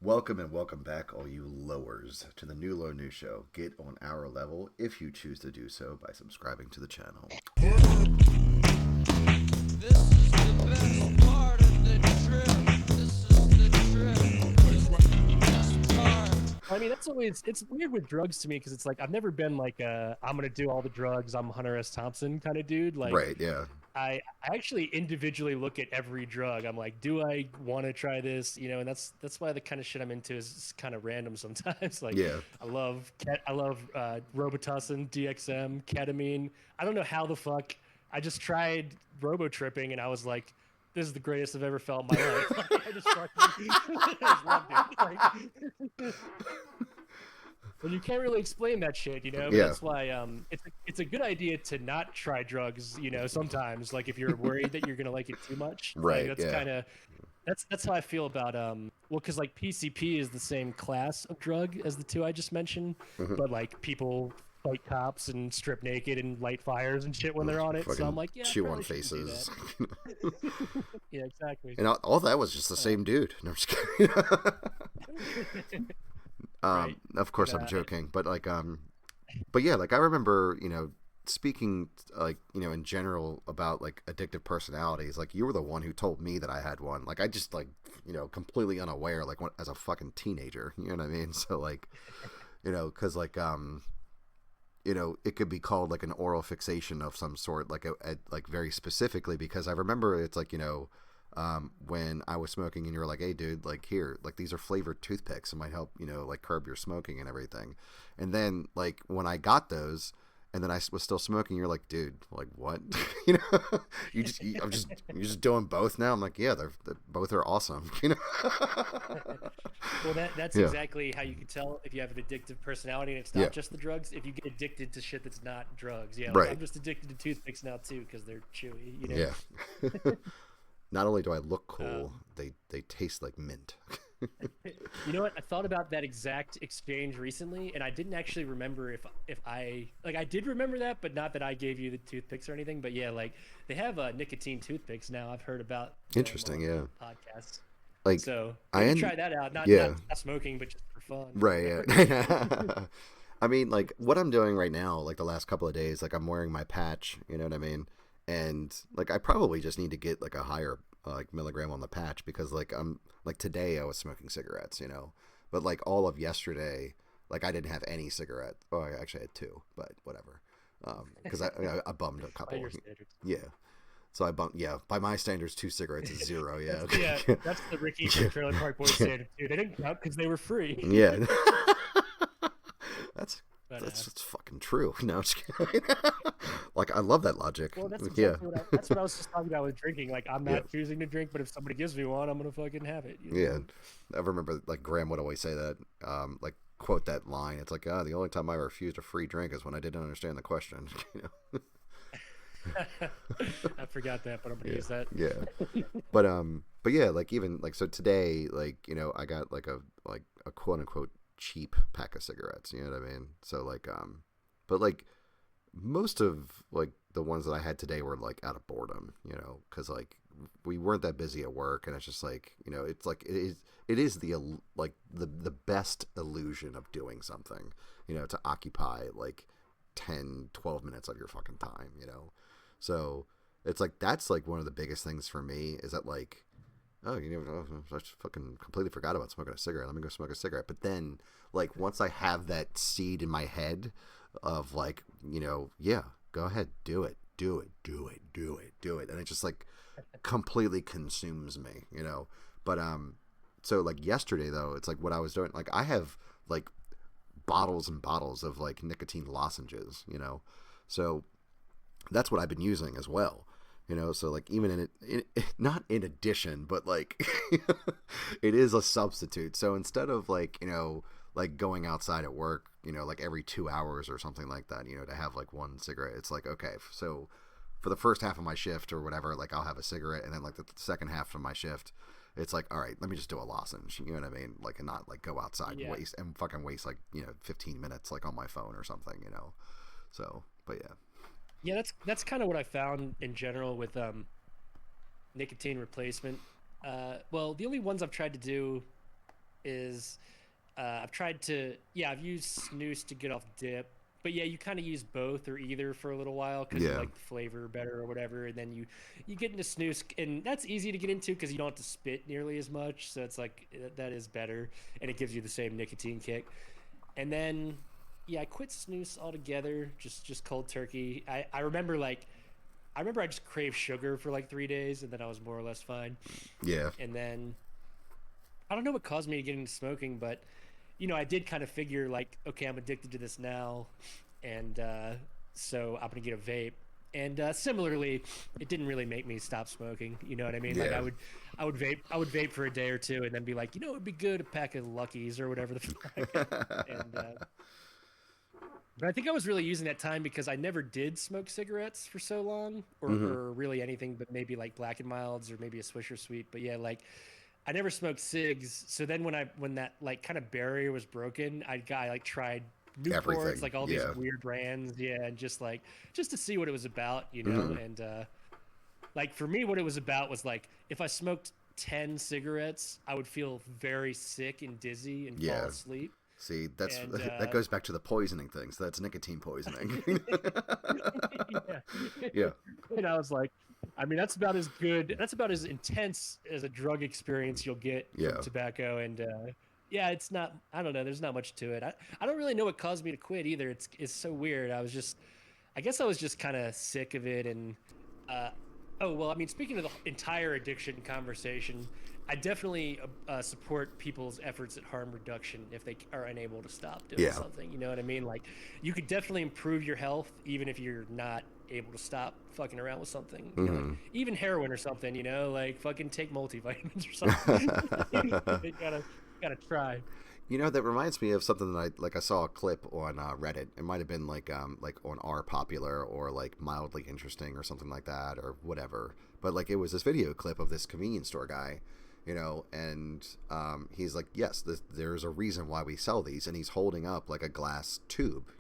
Welcome and welcome back, all you lowers, to the New Low News Show. Get on our level if you choose to do so by subscribing to the channel. This is the best part of the trip. This is the trip. The best part. I mean, it's weird with drugs to me because it's like I've never been like I'm gonna do all the drugs, I'm Hunter S. Thompson kind of dude. Like Right, yeah. I actually individually look at every drug. I'm like, do I want to try this? And that's why the kind of shit I'm into is kind of random sometimes. Like Yeah. I love Robitussin, DXM, ketamine. I don't know how the fuck I just tried robo tripping and I was like, this is the greatest I've ever felt in my life. I just fucking I just loved it. Like, and you can't really explain that shit, But Yeah. that's why it's a good idea to not try drugs, sometimes. Like if you're worried that you're gonna like it too much. Right, Like that's yeah. kind of that's how I feel about well, because like PCP is the same class of drug as the two I just mentioned, Mhm. but like people fight cops and strip naked and light fires and shit when they're on it. So I'm Fucking like, yeah, I chew on probably shouldn't do faces. that. Yeah, exactly. And all that was just the same dude. No, I'm just kidding. Right. Of course, But, I'm joking, but but yeah, like I remember, speaking like in general about like addictive personalities. Like you were the one who told me that I had one. Like I just like completely unaware, like as a fucking teenager. You know what I mean? So like, because like it could be called like an oral fixation of some sort, like like very specifically because I remember it's like when I was smoking and you were like, hey dude, like here, like these are flavored toothpicks, it might help like curb your smoking and everything. And then like when I got those and then I was still smoking, you're like, dude, like what? you know you're just doing both now. I'm like, yeah, they're both are awesome. Well, that's Yeah. exactly how you can tell if you have an addictive personality and it's Yeah. not just the drugs. If you get addicted to shit that's not drugs, yeah, like Right. I'm just addicted to toothpicks now too because they're chewy. Yeah. Not only do I look cool, Um, they taste like mint. you know what? I thought about that exact exchange recently, and I didn't actually remember if I did remember that, but not that I gave you the toothpicks or anything. But yeah, like they have nicotine toothpicks now. I've heard about them Interesting, on yeah. podcasts. Like So I maybe end try that out. yeah. Not smoking, but just for fun. Right, yeah. I mean, like what I'm doing right now, like the last couple of days, like I'm wearing my patch, you know what I mean? And like I probably just need to get like a higher like milligram on the patch because like I'm like today I was smoking cigarettes, but like all of yesterday, like I didn't have any cigarette. Oh, I actually had two, but whatever. Because I bummed a By couple. your standards. Yeah. So I bumped. Yeah, by my standards, two cigarettes is zero. Yeah. That's the Ricky from Trailer Park Boys standard too. They didn't count because they were free. Yeah. That's But that's just fucking true. No, I'm just kidding. Like I love that logic. well, that's Yeah, exactly that's what I was just talking about with drinking. Like I'm yeah, not choosing to drink, but if somebody gives me one, I'm gonna fucking have it. yeah. I remember like Graham would always say that, like quote that line. It's like, the only time I refused a free drink is when I didn't understand the question. I forgot that, but I'm gonna use that. Yeah. But yeah, like even like so today, like I got like a quote unquote cheap pack of cigarettes. You know what I mean? So like but like most of like the ones that I had today were like out of boredom. Because like we weren't that busy at work, and it's just like it's like it is like the best illusion of doing something. To occupy like 10-12 minutes of your fucking time. So it's like that's like one of the biggest things for me is that like, oh, I just fucking completely forgot about smoking a cigarette. Let me go smoke a cigarette. But then like once I have that seed in my head of like, yeah, go ahead, do it, do it, do it, do it, do it. And it just like completely consumes me, But so like yesterday though, it's like what I was doing, like I have like bottles and bottles of like nicotine lozenges, So that's what I've been using as well. So like even not in addition, but like it is a substitute. So instead of like, like going outside at work, like every 2 hours or something like that, to have like one cigarette, it's like, okay, so for the first half of my shift or whatever, like I'll have a cigarette. And then like the second half of my shift, it's like, all right, let me just do a lozenge, you know what I mean? Like, and not like go outside Yeah. and fucking waste like, 15 minutes like on my phone or something, So, but yeah. Yeah, that's kind of what I found in general with nicotine replacement. Well, the only ones I've tried to do is I've tried to, yeah, I've used snus to get off dip, but yeah, you kind of use both or either for a little while because you Yeah. like the flavor better or whatever, and then you get into snus, and that's easy to get into because you don't have to spit nearly as much, so it's like that is better, and it gives you the same nicotine kick. And then yeah, I quit snus altogether, just cold turkey. I remember like I remember I just craved sugar for like 3 days, and then I was more or less fine. Yeah. And then I don't know what caused me to get into smoking, but I did kind of figure like, okay, I'm addicted to this now, and so I'm gonna get a vape. And similarly, it didn't really make me stop smoking. You know what I mean? Like Yeah. I would vape for a day or two, and then be like, it'd be good a pack of Luckies or whatever the fuck. And but I think I was really using that time because I never did smoke cigarettes for so long, or really anything, but maybe like Black and Milds or maybe a Swisher Sweet. But yeah, like I never smoked cigs. So then when that like kind of barrier was broken, I like tried Newports, Everything. like all these Yeah. weird brands, yeah, and just to see what it was about, And like for me, what it was about was like if I smoked 10 cigarettes, I would feel very sick and dizzy and Yeah. fall asleep. See, that's And that goes back to the poisoning thing. So that's nicotine poisoning. yeah. Yeah. And I was like, I mean, that's about as good. That's about as intense as a drug experience you'll get Yeah. from tobacco. And yeah, it's not. I don't know. There's not much to it. I don't really know what caused me to quit either. It's so weird. I guess I was just kind of sick of it. And oh well, I mean, speaking of the entire addiction conversation, I definitely support people's efforts at harm reduction if they are unable to stop doing Yeah. something. You know what I mean? Like, you could definitely improve your health even if you're not able to stop fucking around with something. Like, even heroin or something. Like fucking take multivitamins or something. You gotta try. That reminds me of something that I saw a clip on Reddit. It might have been like on R Popular or like Mildly Interesting or something like that or whatever. But like it was this video clip of this convenience store guy, and he's like, yes, there's a reason why we sell these, and he's holding up like a glass tube,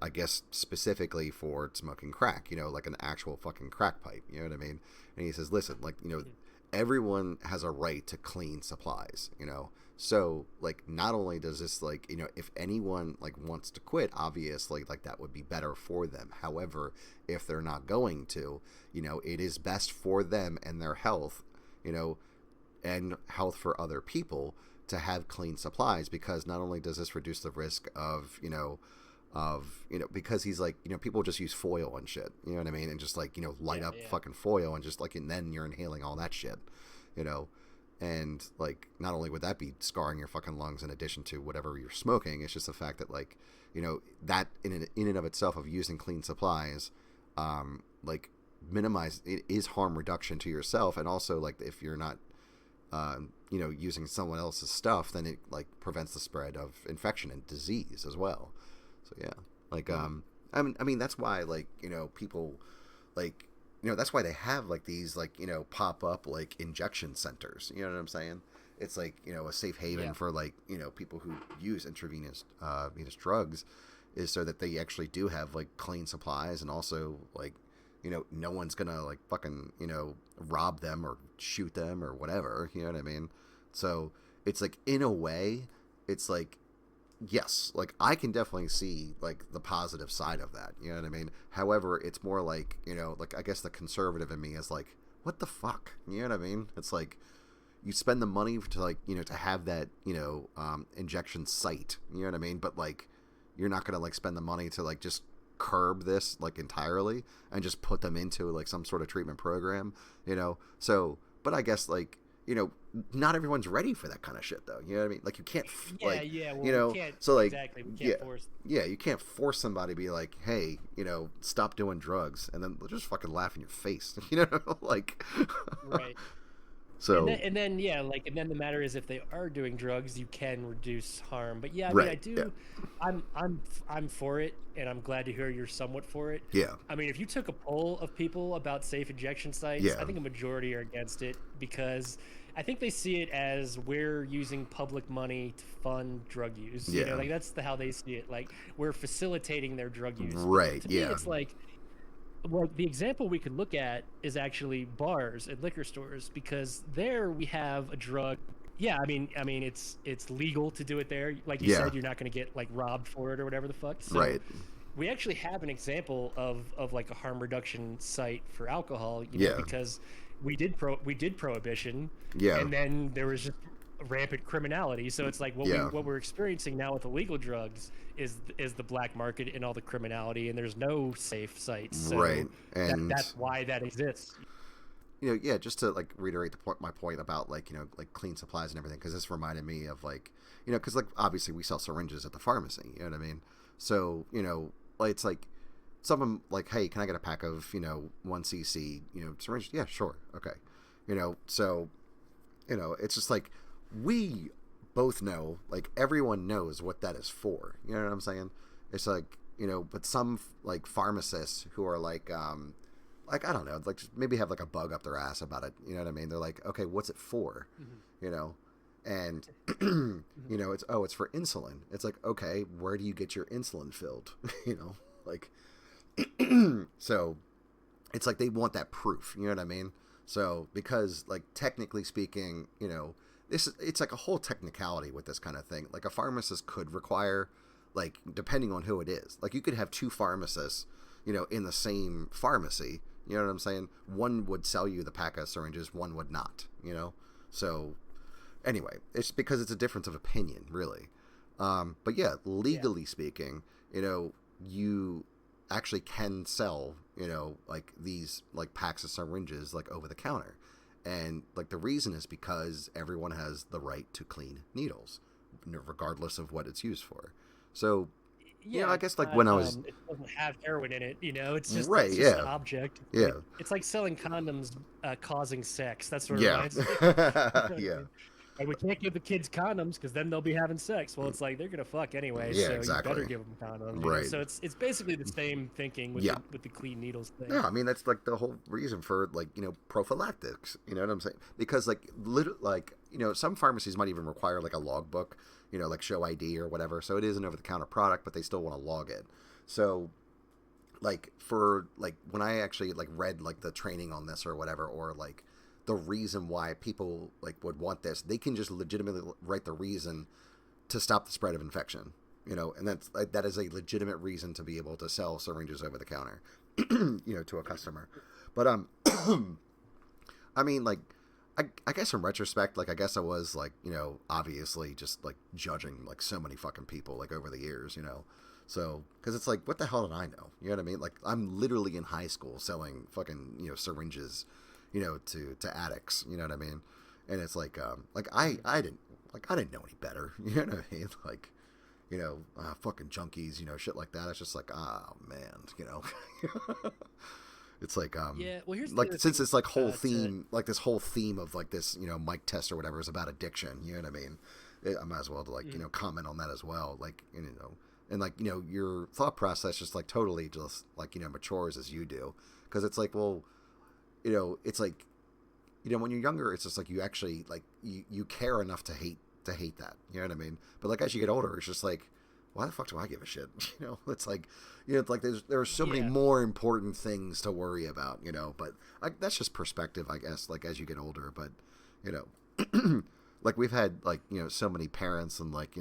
I guess specifically for smoking crack, like an actual fucking crack pipe, you know what I mean? And he says, listen, like, everyone has a right to clean supplies, so like not only does this like, if anyone like wants to quit, obviously like that would be better for them. However, if they're not going to, it is best for them and their health, and health for other people to have clean supplies, because not only does this reduce the risk of, because he's like, people just use foil and shit, you know what I mean? And just like, light up fucking foil and just like, and then you're inhaling all that shit, and like, not only would that be scarring your fucking lungs in addition to whatever you're smoking, it's just the fact that like, that in and of itself of using clean supplies, like minimize, it is harm reduction to yourself. And also like if you're not, using someone else's stuff, then it like prevents the spread of infection and disease as well. So yeah, like I mean that's why like people like that's why they have like these like pop up like injection centers. You know what I'm saying? It's like a safe haven for like people who use intravenous venous drugs, is so that they actually do have like clean supplies, and also like no one's gonna like fucking rob them or shoot them or whatever. You know what I mean? So it's like in a way, it's like, yes, like I can definitely see like the positive side of that. You know what I mean? However, it's more like, like I guess the conservative in me is like, what the fuck? You know what I mean? It's like you spend the money to like, to have that, injection site, you know what I mean? But like, you're not going to like spend the money to like just curb this like entirely and just put them into like some sort of treatment program, So, but I guess like, not everyone's ready for that kind of shit though. You know what I mean? Like you can't Well, we can't, so like, exactly, we can't force. Yeah, you can't force somebody to be like, hey, stop doing drugs, and then they'll just fucking laugh in your face, like, Right. So and then the matter is, if they are doing drugs, you can reduce harm. But yeah, I mean, Right, I do. I'm for it, and I'm glad to hear you're somewhat for it. yeah, I mean, if you took a poll of people about safe injection sites, Yeah. I think a majority are against it, because I think they see it as we're using public money to fund drug use. Yeah. Like that's how they see it. Like we're facilitating their drug use. Right, To me, yeah. it's like, well, the example we could look at is actually bars and liquor stores, because there we have a drug Yeah, I mean, it's legal to do it there. Like you Yeah. said, you're not going to get like robbed for it or whatever the fuck. So Right. we actually have an example of like a harm reduction site for alcohol. You know, Yeah. because we did prohibition, Yeah. and then there was just rampant criminality. So it's like Yeah. what we're experiencing now with illegal drugs is the black market and all the criminality, and there's no safe sites. So Right. And that's why that exists. yeah, just to like reiterate my point about like, like clean supplies and everything, because this reminded me of like, because like obviously we sell syringes at the pharmacy, you know what I mean? So, like, it's like someone like, hey, can I get a pack of, 1cc, syringe? Yeah, sure. Okay. So, it's just like we both know, like everyone knows what that is for. You know what I'm saying? It's like, but some like pharmacists who are like I don't know, like just maybe have like a bug up their ass about it. You know what I mean? They're like, okay, what's it for? And it's for insulin. It's like, okay, where do you get your insulin filled? Like, so it's like they want that proof. You know what I mean? So because like technically speaking, it's like a whole technicality with this kind of thing. Like a pharmacist could require, like depending on who it is, like you could have two pharmacists, in the same pharmacy. You know what I'm saying? One would sell you the pack of syringes, one would not, So anyway, it's because it's a difference of opinion, really. But yeah, legally speaking, you actually can sell, like these like packs of syringes like over the counter. And like the reason is because everyone has the right to clean needles, regardless of what it's used for. So I guess like when I was, it doesn't have heroin in it, it's just right, it's just yeah, an object. yeah, It's like selling condoms causing sex. That's what it yeah, reminds me. yeah, Like we can't give the kids condoms because then they'll be having sex. Well, it's like they're gonna fuck anyway, Yeah, so exactly. you better give them condoms. Right. So it's basically the same thinking with with the clean needles thing. Yeah, I mean that's like the whole reason for like prophylactics. You know what I'm saying? Because like some pharmacies might even require like a logbook, like show ID or whatever. So it is an over the counter product, but they still want to log it. So like for like when I actually like read like the training on this or whatever, or like the reason why people like would want this, they can just legitimately write the reason to stop the spread of infection. And that's like, that is a legitimate reason to be able to sell syringes over the counter, to a customer. But I mean, like, I guess in retrospect, like, I guess I was like, obviously just like judging like so many fucking people like over the years, So, because it's like, what the hell did I know? You know what I mean? Like, I'm literally in high school selling fucking syringes, to addicts. You know what I mean? And it's like I didn't know any better. You know what I mean? Like, fucking junkies, shit like that. It's just like, oh man, It's like Yeah, well, here's the like other since thing, this like whole to- theme, like this whole theme of like this, mic test or whatever is about addiction. You know what I mean? I might as well like comment on that as well. Like and like your thought process just like totally just like matures as you do, because it's like, well, it's like when you're younger, it's just like you actually like you care enough to hate that. You know what I mean? But like as you get older, it's just like, why the fuck do I give a shit? It's like, it's like there are so many more important things to worry about, but that's just perspective, I guess, like as you get older. But, like we've had like, so many parents and like,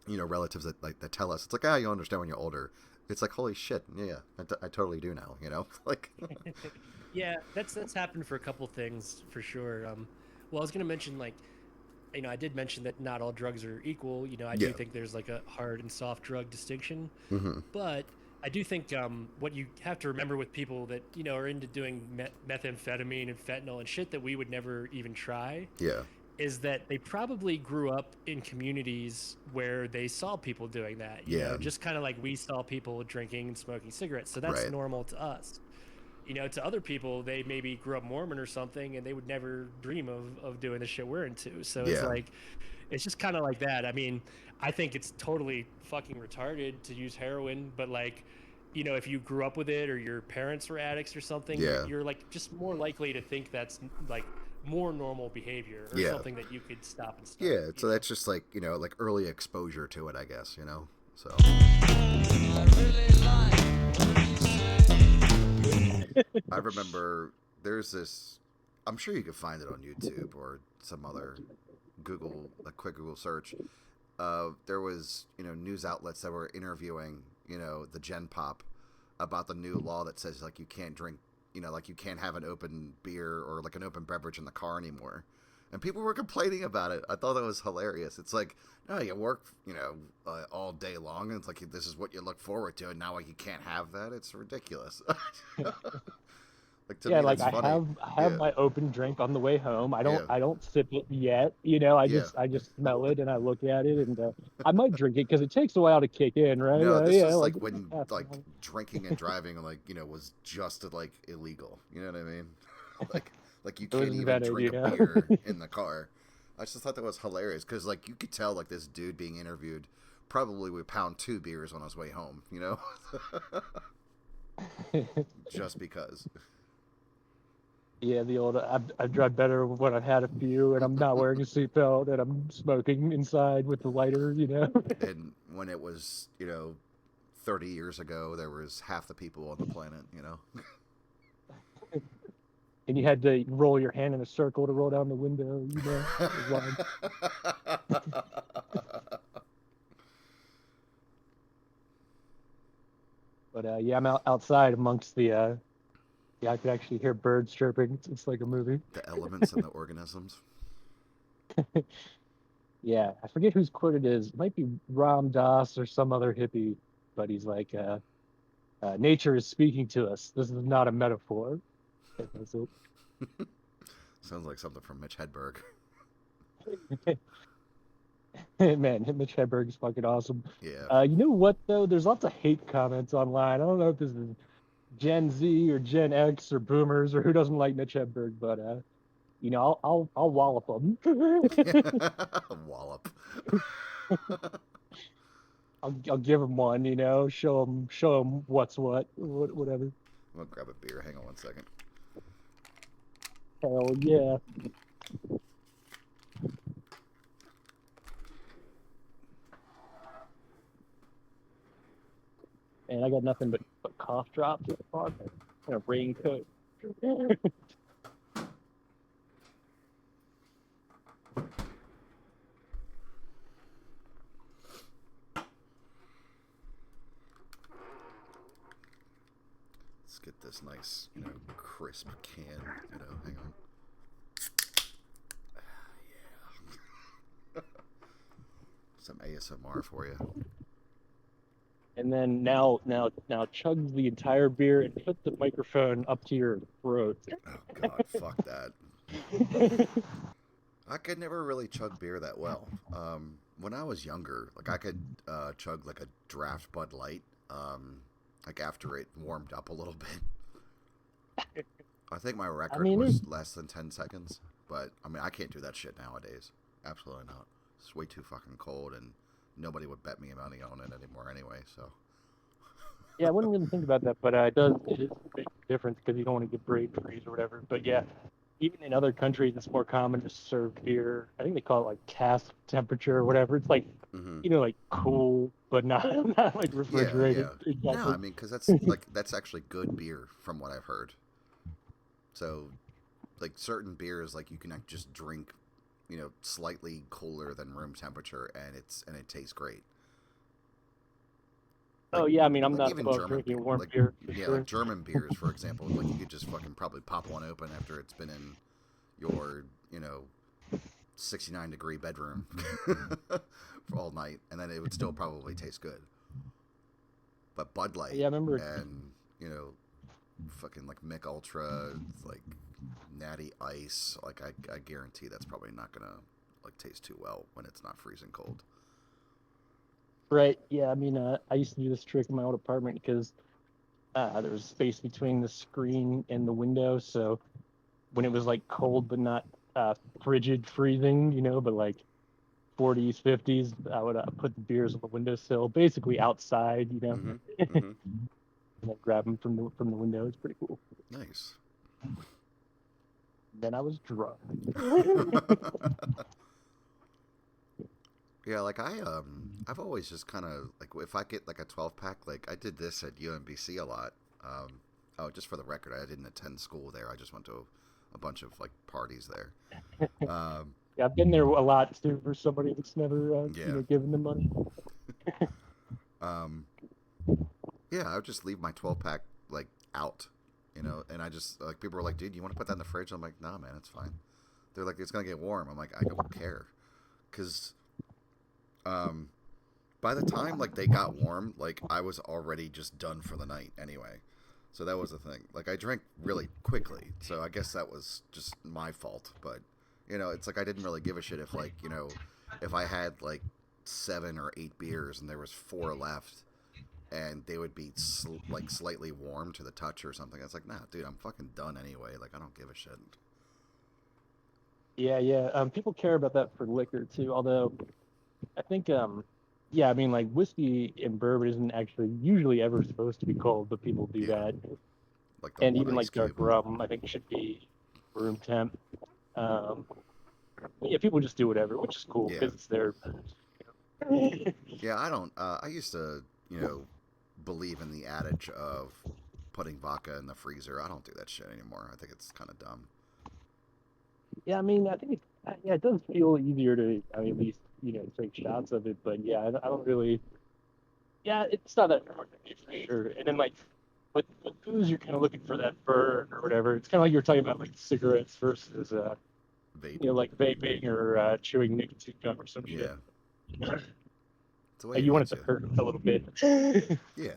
relatives that tell us, it's like, you understand when you're older. It's like, holy shit. Yeah, I totally do now, like. Yeah, that's happened for a couple things for sure. Well, I was gonna mention like, I did mention that not all drugs are equal. I do think there's like a hard and soft drug distinction, but I do think what you have to remember with people that are into doing methamphetamine and fentanyl and shit that we would never even try, is that they probably grew up in communities where they saw people doing that. You know, just kind of like we saw people drinking and smoking cigarettes, so that's normal to us. To other people, they maybe grew up Mormon or something, and they would never dream of doing the shit we're into. So it's like, it's just kind of like that. I mean, I think it's totally fucking retarded to use heroin, but like, if you grew up with it or your parents were addicts or something, you're like just more likely to think that's like more normal behavior or something that you could stop and start. Yeah, so that's just like, like early exposure to it, I guess, so. I really like what you say. I remember there's this, I'm sure you could find it on YouTube or some other a quick Google search, there was, news outlets that were interviewing, the Gen Pop about the new law that says like you can't drink, like you can't have an open beer or like an open beverage in the car anymore. And people were complaining about it. I thought that was hilarious. It's like, no, you work, all day long, and it's like this is what you look forward to, and now like you can't have that. It's ridiculous. Like to me, Like that's funny. I have my open drink on the way home. Yeah, I don't sip it yet. yeah. I just smell it and I look at it, and I might drink it because it takes a while to kick in, right? No, this Yeah, is like like when half an like hour. drinking and driving like was just like illegal. You know what I mean? Like you It was can't even invented, drink a beer in the car. I just thought that was hilarious because like you could tell like this dude being interviewed probably would pound 2 beers on his way home. Just because. Yeah, the old I drive better when I've had a few and I'm not wearing a seatbelt and I'm smoking inside with the lighter. And when it was 30 years ago, there was half the people on the planet. And you had to roll your hand in a circle to roll down the window. It was wild. But yeah, I'm outside amongst the. Yeah, I could actually hear birds chirping. It's like a movie. The elements and the organisms. Yeah, I forget whose quote it is. It might be Ram Dass or some other hippie, but he's like, "Nature is speaking to us. This is not a metaphor." That's Sounds like something from Mitch Hedberg. it. Man, Mitch Hedberg is fucking awesome. Yeah. You know what though? There's lots of hate comments online. I don't know if this is Gen Z or Gen X or Boomers or who doesn't like Mitch Hedberg, but I'll wallop them. Wallop. I'll give him one. Show him what's whatever. I'm gonna grab a beer. Hang on one second. Hell yeah. And I got nothing but cough drops in the pocket and a raincoat. Let's get this nice, crisp can. Hang on. Yeah. Some ASMR for you. And then now chug the entire beer and put the microphone up to your throat. Oh God, fuck that. I could never really chug beer that well. When I was younger, like I could chug like a draft Bud Light, like after it warmed up a little bit. I think my record was less than 10 seconds, but I mean I can't do that shit nowadays. Absolutely not. It's way too fucking cold, and nobody would bet me money on it anymore anyway. So. Yeah, I wouldn't really think about that, but it is a big difference because you don't want to get brain freeze or whatever. But yeah, even in other countries, it's more common to serve beer. I think they call it like cask temperature or whatever. It's like, like cool, but not like refrigerated. Yeah. Exactly. No, I mean, because that's actually good beer from what I've heard. So, like certain beers, like you can just drink, slightly cooler than room temperature, and it tastes great. Oh yeah, I mean I'm like not even above German drinking warm like, beer. For yeah, sure. like German beers, for example. Like you could just fucking probably pop one open after it's been in your 69-degree bedroom for all night, and then it would still probably taste good. But Bud Light, Yeah, I remember. And fucking like Mick Ultra, like Natty Ice, like I guarantee that's probably not gonna like taste too well when it's not freezing cold. Right. Yeah. I mean, I used to do this trick in my old apartment because there was space between the screen and the window. So when it was like cold but not frigid freezing, but like 40s, 50s, I would put the beers on the windowsill, basically outside, Mm-hmm. Mm-hmm. and then grab them from the window. It's pretty cool. Nice. Then I was drunk. Yeah, like I've always just kind of like if I get like a 12-pack, like I did this at UMBC a lot. Oh, just for the record, I didn't attend school there. I just went to a bunch of like parties there. Yeah, I've been there a lot too for somebody that's never, Yeah. given them money. Um, yeah, I would just leave my 12 pack like out, and I just like people were like, "Dude, you want to put that in the fridge?" I'm like, "Nah, man, it's fine." They're like, "It's gonna get warm." I'm like, "I don't care," because um, by the time like they got warm, like I was already just done for the night anyway. So that was the thing. Like I drank really quickly, so I guess that was just my fault. But it's like I didn't really give a shit if like if I had like 7 or 8 beers and there was 4 left, and they would be like slightly warm to the touch or something. It's like, nah, dude, I'm fucking done anyway. Like I don't give a shit. Yeah, yeah. People care about that for liquor too. Although I think, yeah, I mean, like whiskey and bourbon isn't actually usually ever supposed to be cold, but people do Yeah, that. like the And one even ice like dark cube. rum, I think should be room temp. Um, yeah, people just do whatever, which is cool Yeah, because it's their. yeah. I don't. I used to, believe in the adage of putting vodka in the freezer. I don't do that shit anymore. I think it's kind of dumb. Yeah, I mean, I think yeah, it does feel easier to, I mean, at least take shots of it. But yeah, I don't really. Yeah, it's not that hard to do for sure. And then like with booze, you're kind of looking for that burn or whatever. It's kind of like you're talking about like cigarettes versus Vape. like vaping or chewing nicotine gum or some shit. Yeah, it's the way it You want hits it to you. hurt a little bit. Yeah.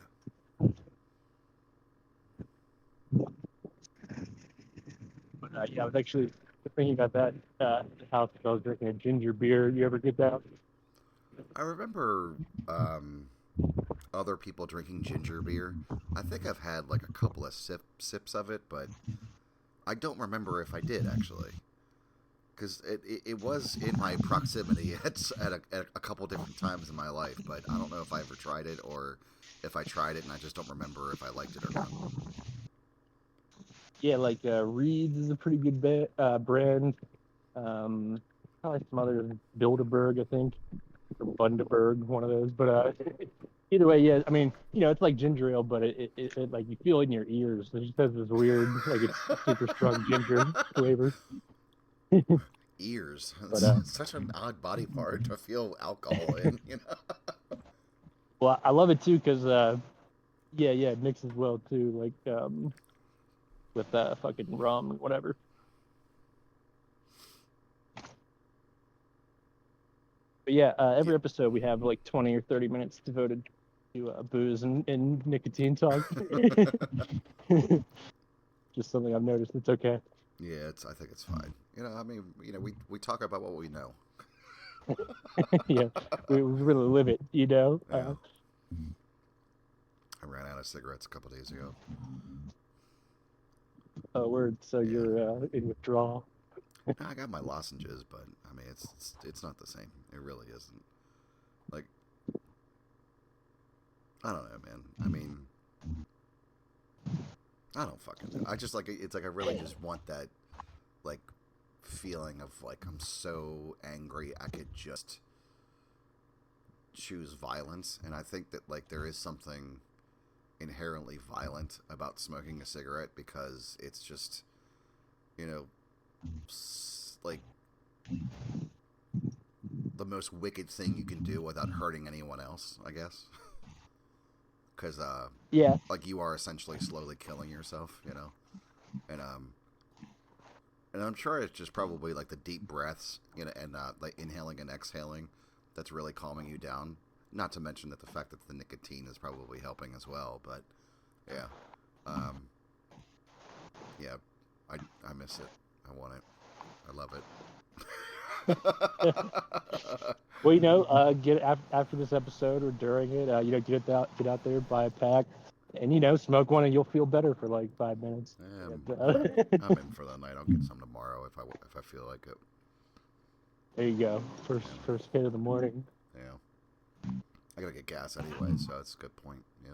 But yeah, I was actually thinking about that the house because I was drinking a ginger beer. You ever get that? I remember um, other people drinking ginger beer. I think I've had like a couple of sips of it, but I don't remember if I did actually, because it was in my proximity at a couple different times in my life, but I don't know if I ever tried it or if I tried it and I just don't remember if I liked it or not. Yeah, like Reed's is a pretty good brand. Um, Probably some other Bilderberg, I think, or Bundaberg, one of those. But either way, yeah. I mean, it's like ginger ale, but it like you feel it in your ears. It just has this weird, like it's super strong ginger flavor. Ears. But It's such an odd body part to feel alcohol in. well, I love it too because yeah, yeah, it mixes well too, like with fucking rum or whatever. But yeah, Yeah. every episode we have like 20 or 30 minutes devoted to booze and nicotine talk. Just something I've noticed. It's okay. Yeah, I think it's fine. I mean, we talk about what we know. Yeah, we really live it. Yeah. I ran out of cigarettes a couple days ago. Word. So Yeah. you're in withdrawal. I got my lozenges, but I mean, it's not the same. It really isn't. Like, I don't know, man. I mean, I don't fucking know. I just like it's like I really just want that like feeling of like I'm so angry I could just choose violence, and I think that like there is something inherently violent about smoking a cigarette because it's just you know like the most wicked thing you can do without hurting anyone else, I guess. Because Yeah, like you are essentially slowly killing yourself. And I'm sure it's just probably like the deep breaths, and like inhaling and exhaling that's really calming you down. Not to mention that the fact that the nicotine is probably helping as well. But yeah, um, yeah, I miss it. I want it. I love it. well, get after this episode or during it, get out there, buy a pack, and smoke one, and you'll feel better for like 5 minutes. I'm in for the night. I'll get some tomorrow if I feel like it. There you go. Yeah, First hit of the morning. yeah. I gotta get gas anyway, so that's a good point. Yeah.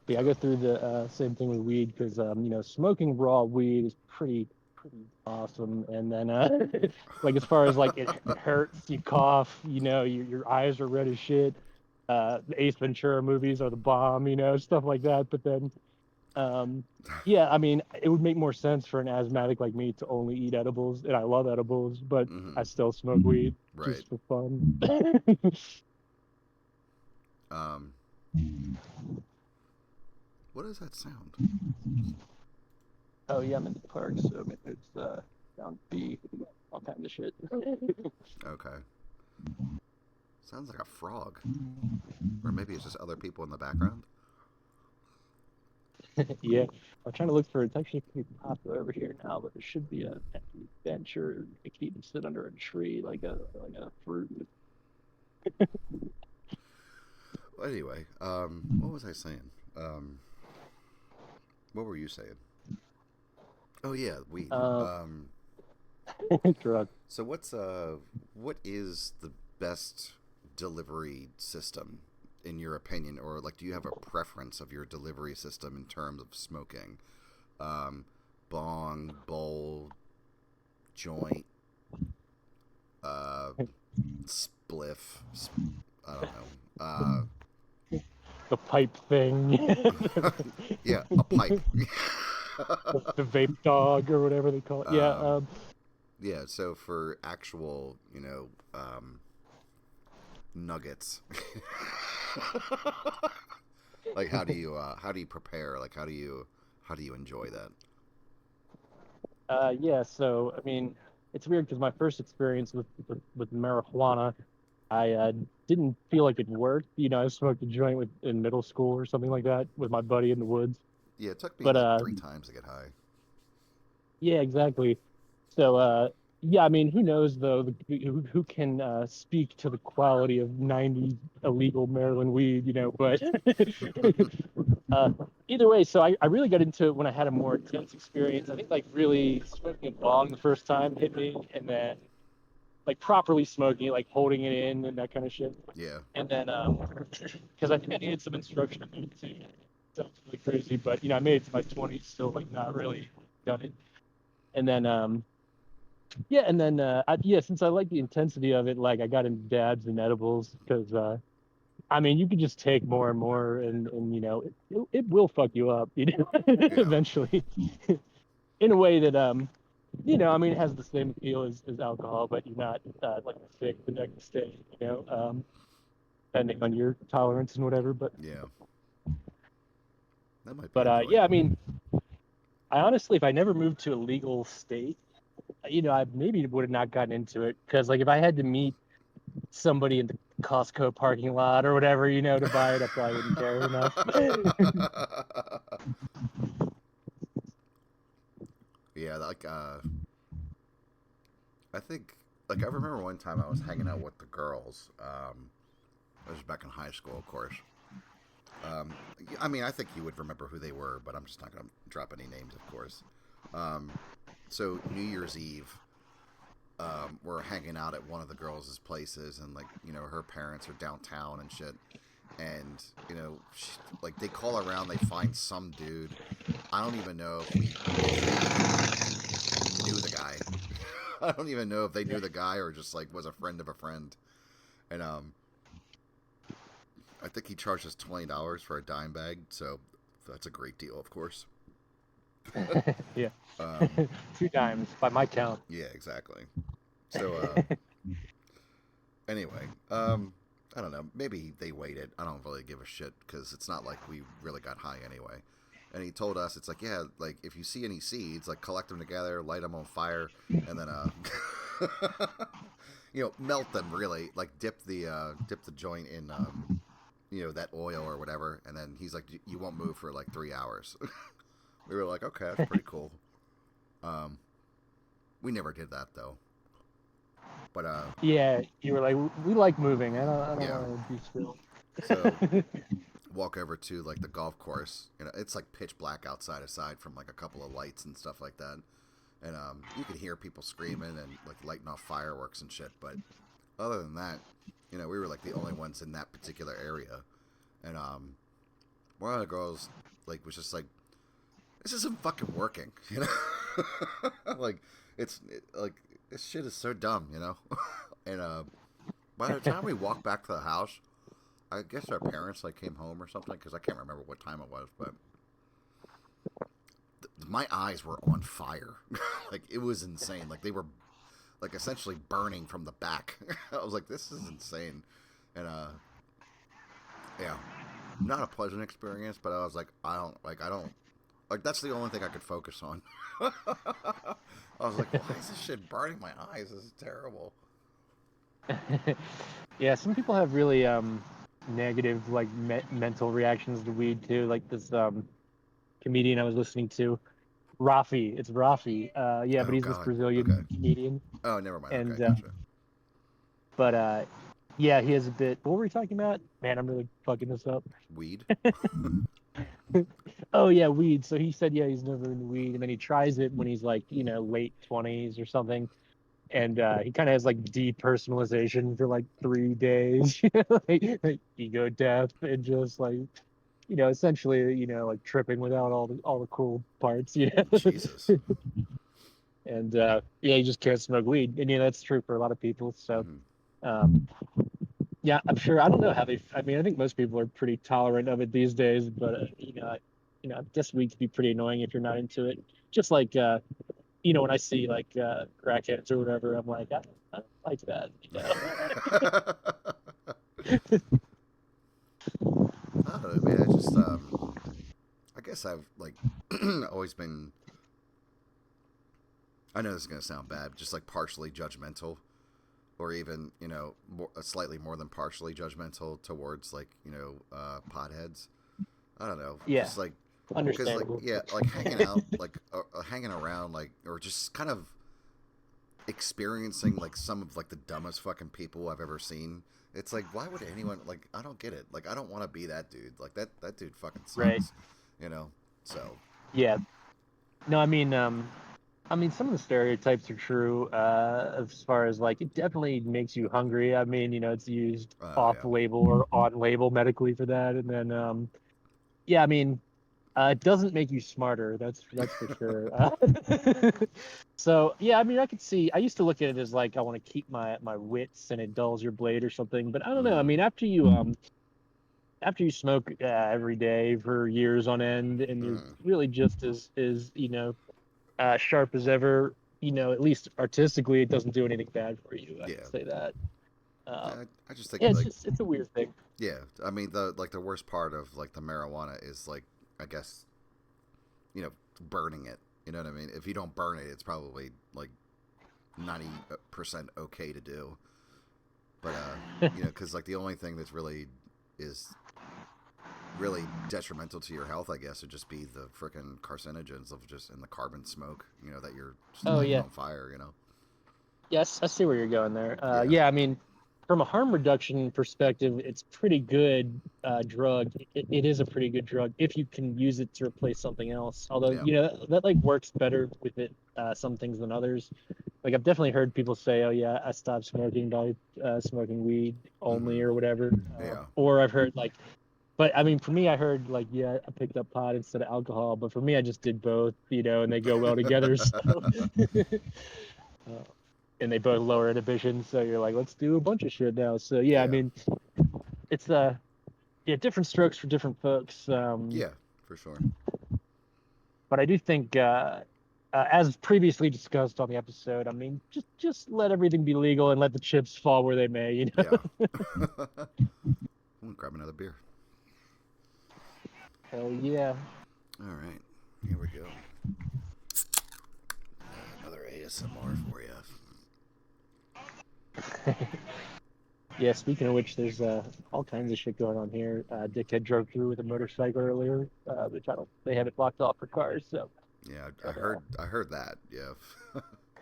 Yeah, I So go through the same thing with weed because smoking raw weed is pretty awesome. And then like as far as like it hurts, you cough, your eyes are red as shit. The Ace Ventura movies are the bomb, stuff like that. But then Yeah, I mean, it would make more sense for an asthmatic like me to only eat edibles, and I love edibles, but Hmm. I still smoke weed Right. just for fun. Um, what is that sound? Oh yeah, I'm in the park, so maybe it's down B, all kinds of shit. Okay. Sounds like a frog. Or maybe it's just other people in the background. Yeah, I'm trying to look for it's actually pretty popular over here now, but there should be a empty bench or you could even sit under a tree like a fruit. Well, anyway, what was I saying? Um, what were you saying? Oh yeah, weed. Uh, drug. So what is the best delivery system in your opinion, or like do you have a preference of your delivery system in terms of smoking? Um, bong, bowl, joint, uh, spliff. I don't know. The pipe thing. Yeah, a pipe. The vape dog or whatever they call it. Yeah, um, yeah. So for actual, nuggets. Like how do you prepare? Like how do you enjoy that? yeah. So I mean, it's weird because my first experience with marijuana, I didn't feel like it worked. You know, I smoked a joint in middle school or something like that with my buddy in the woods. Yeah, it took me But like 3 times to get high. yeah, exactly. So yeah, I mean, who knows though? Who can speak to the quality of 90 illegal Maryland weed? You know, but uh, either way, so I really got into it when I had a more intense experience. I think like really smoking a bong the first time hit me, and then like properly smoking it, like holding it in and that kind of shit. Yeah, And then because I think I needed some instruction to sounds really crazy, but you know, I made it to my 20s, still like not really done it. And then yeah, and then yeah, since I like the intensity of it, like I got into dabs and edibles because I mean, you can just take more and more, and you know, it will fuck you up, you know, yeah, eventually, in a way that you know, I mean, it has the same appeal as alcohol, but you're not like sick the next day, you know, depending on your tolerance and whatever. yeah. That might be Yeah, I enjoyable. mean, I honestly, if I never moved to a legal state, you know, I maybe would have not gotten into it because, like, if I had to meet somebody in the Costco parking lot or whatever, you know, to buy it, I probably wouldn't care enough. Yeah, like I think like I remember one time I was hanging out with the girls. I was back in high school, of course. I mean, I think you would remember who they were, but I'm just not gonna drop any names, of course. Um, so New Year's Eve, we're hanging out at one of the girls' places, and like her parents are downtown and shit. And like they call around, they find some dude. I don't even know if they even knew the guy. I don't even know if they knew the guy or just like was a friend of a friend. And I think he charged us $20 for a dime bag, so that's a great deal, of course. Yeah, Um, 2 times by my count. yeah, exactly. So anyway, I don't know. Maybe they waited. I don't really give a shit because it's not like we really got high anyway. And he told us, it's like, yeah, like if you see any seeds, like collect them together, light them on fire, and then melt them really, like dip the joint in that oil or whatever, and then he's like, you won't move for like 3 hours. We were like, okay, that's pretty cool. Um, we never did that though. But Yeah, you were like, we like moving. I don't yeah. want to be still. So walk over to like the golf course. It's like pitch black outside, aside from like a couple of lights and stuff like that. And you could hear people screaming and like lighting off fireworks and shit. But other than that, we were like the only ones in that particular area. And one of the girls like was just like, "This isn't fucking working," like like this shit is so dumb, And by the time we walked back to the house, I guess our parents like came home or something because I can't remember what time it was, but my eyes were on fire. Like, it was insane. Like, they were, like, essentially burning from the back. I was like, this is insane. And, yeah, not a pleasant experience, but I was like, I don't, like, that's the only thing I could focus on. I was like, why is this shit burning my eyes? This is terrible. Yeah, some people have really negative like mental reactions to weed too. Like this comedian I was listening to, Rafi. It's Rafi. Yeah, but Oh, he's this God. Brazilian Okay. comedian. Oh, never mind. And Okay, gotcha. but yeah, he has a bit. What were we talking about? Man, I'm really fucking this up. Weed? Oh yeah, weed. So he said, yeah, he's never into weed, and then he tries it when he's like, late 20s or something, and he kind of has like depersonalization for like 3 days, like ego death, and just like, essentially, like tripping without all the cool parts, Jesus. and yeah, you just can't smoke weed, and that's true for a lot of people. So, Mhm. um, yeah, I'm sure. I don't know how they. I mean, I think most people are pretty tolerant of it these days, but I guess weed can be pretty annoying if you're not into it. Just like when I see like crackheads or whatever, I'm like, I don't like that. I don't know, man. I just, I guess I've, like, always been, I know this is going to sound bad, just, like, partially judgmental, or even, slightly more than partially judgmental towards, like, potheads. I don't know. Yeah, Just, like, because, like, understandable. yeah, like, hanging out, like, hanging around, like, or just kind of experiencing, like, some of, like, the dumbest fucking people I've ever seen. It's like, why would anyone, like, I don't get it. Like, I don't want to be that dude. Like, that dude fucking sucks. Right. So. Yeah. No, I mean, some of the stereotypes are true, as far as like it definitely makes you hungry. I mean, it's used Yeah. off-label or on-label medically for that, and then yeah, I mean, it doesn't make you smarter. That's for sure. So yeah, I mean, I could see. I used to look at it as like I want to keep my wits and it dulls your blade or something. But I don't know. I mean, after you smoke every day for years on end, and you're really just as sharp as ever, at least artistically, it doesn't do anything bad for you. I Yeah. can say that. I just think, Yeah, like, it's a weird thing. yeah. I mean, the worst part of, like, the marijuana is, like, I guess, burning it. You know what I mean? If you don't burn it, it's probably, like, 90% okay to do. But because, like, the only thing that's really detrimental to your health, I guess, would just be the freaking carcinogens of just in the carbon smoke. That you're just Oh lighting yeah. on fire. Yes, I see where you're going there. Yeah. Yeah, I mean, from a harm reduction perspective, it's pretty good drug. It is a pretty good drug if you can use it to replace something else. Although, Yeah. that like works better with it some things than others. Like I've definitely heard people say, "Oh yeah, I stopped smoking by smoking weed only or whatever." Yeah. Or I've heard like, but I mean, for me, I heard like, yeah, I picked up pot instead of alcohol. But for me, I just did both, and they go well together. So. And they both lower inhibition, so you're like, let's do a bunch of shit now. So yeah, I mean, it's yeah, different strokes for different folks. Yeah, for sure. But I do think, as previously discussed on the episode, I mean, just let everything be legal and let the chips fall where they may. Yeah. I'm gonna grab another beer. Hell yeah. All right, here we go. Another ASMR for you. Yeah, speaking of which, there's all kinds of shit going on here. Dickhead drove through with a motorcycle earlier, which they have it blocked off for cars. So Yeah, I heard that. Yeah.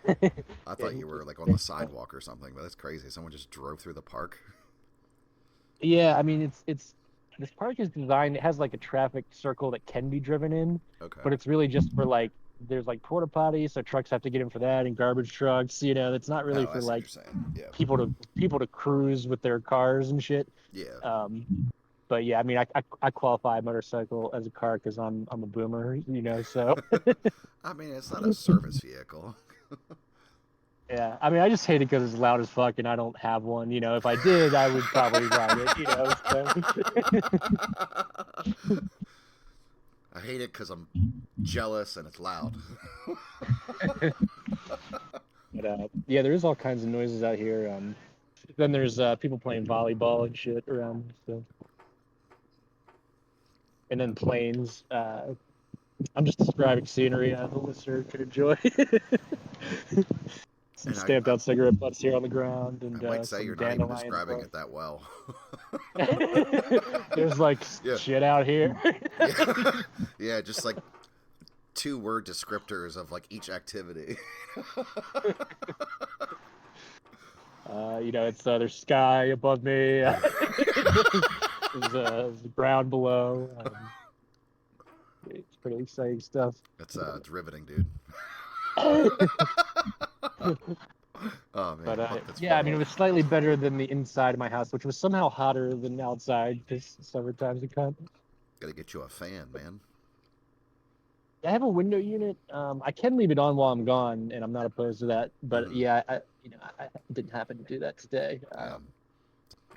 I thought yeah, you were, like, on the sidewalk or something, but that's crazy. Someone just drove through the park. yeah, I mean, it's this park is designed. It has like a traffic circle that can be driven in, Okay. but it's really just for like there's like porta potties, so trucks have to get in for that, and garbage trucks. It's not really Oh, I for see what like you're saying. Yeah. people to cruise with their cars and shit. Yeah. But yeah, I mean, I qualify a motorcycle as a car because I'm a boomer, So I mean, it's not a service vehicle. yeah, I mean, I just hate it because it's loud as fuck, and I don't have one. If I did, I would probably ride it. So. I hate it because I'm jealous and it's loud. But yeah, there is all kinds of noises out here. Then there's people playing volleyball and shit around. So, and then planes. I'm just describing scenery the listener could enjoy. Some And stamped out cigarette butts here on the ground, I and might say some you're not even dandelions. describing it that well. There's like Yeah. shit out here. Yeah, yeah, just like 2-word descriptors of like each activity. It's there's sky above me. There's ground below. It's pretty exciting stuff. It's riveting, dude. Oh man, But fuck, that's yeah, I fun. mean, it was slightly better than the inside of my house, which was somehow hotter than outside because summertime's a cunt. Gotta get you a fan, man. I have a window unit. I can leave it on while I'm gone, and I'm not opposed to that. But Mhm. yeah, I didn't happen to do that today. Yeah.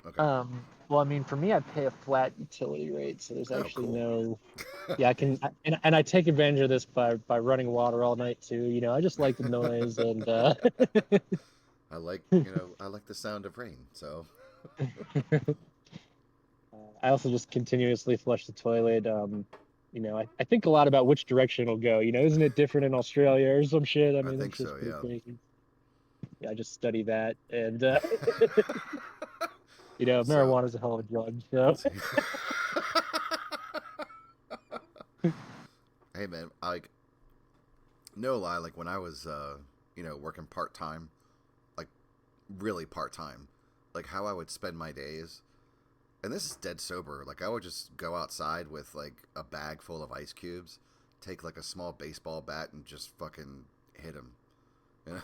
Okay. Well, I mean, for me, I pay a flat utility rate, so there's Oh, actually cool. no. Yeah, and I take advantage of this by running water all night too. I just like the noise, and I like the sound of rain. So I also just continuously flush the toilet. I think a lot about which direction it'll go. Isn't it different in Australia or some shit? I I mean, think that's just so. pretty Yeah. crazy. Yeah, I just study that, and So, marijuana is a hell of a drug. So hey man, like no lie, like when I was working part time, like really part time, like how I would spend my days, and this is dead sober. Like I would just go outside with like a bag full of ice cubes, take like a small baseball bat and just fucking hit them. You know?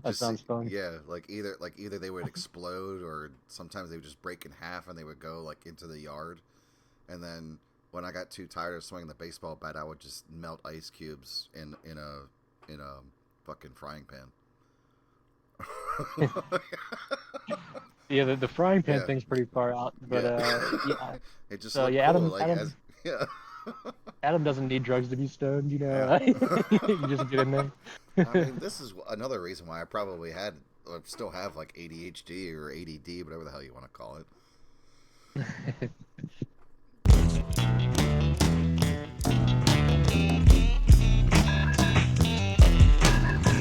that sounds fun. Yeah, either they would explode or sometimes they would just break in half and they would go like into the yard. And then when I got too tired of swinging the baseball bat, I would just melt ice cubes in a fucking frying pan. Yeah, the frying pan Yeah. thing's pretty far out, but yeah. It just So looked yeah, cool. Yeah. Adam doesn't need drugs to be stoned. Yeah. You just get in there. I mean, this is another reason why I probably still have like ADHD or ADD, whatever the hell you want to call it.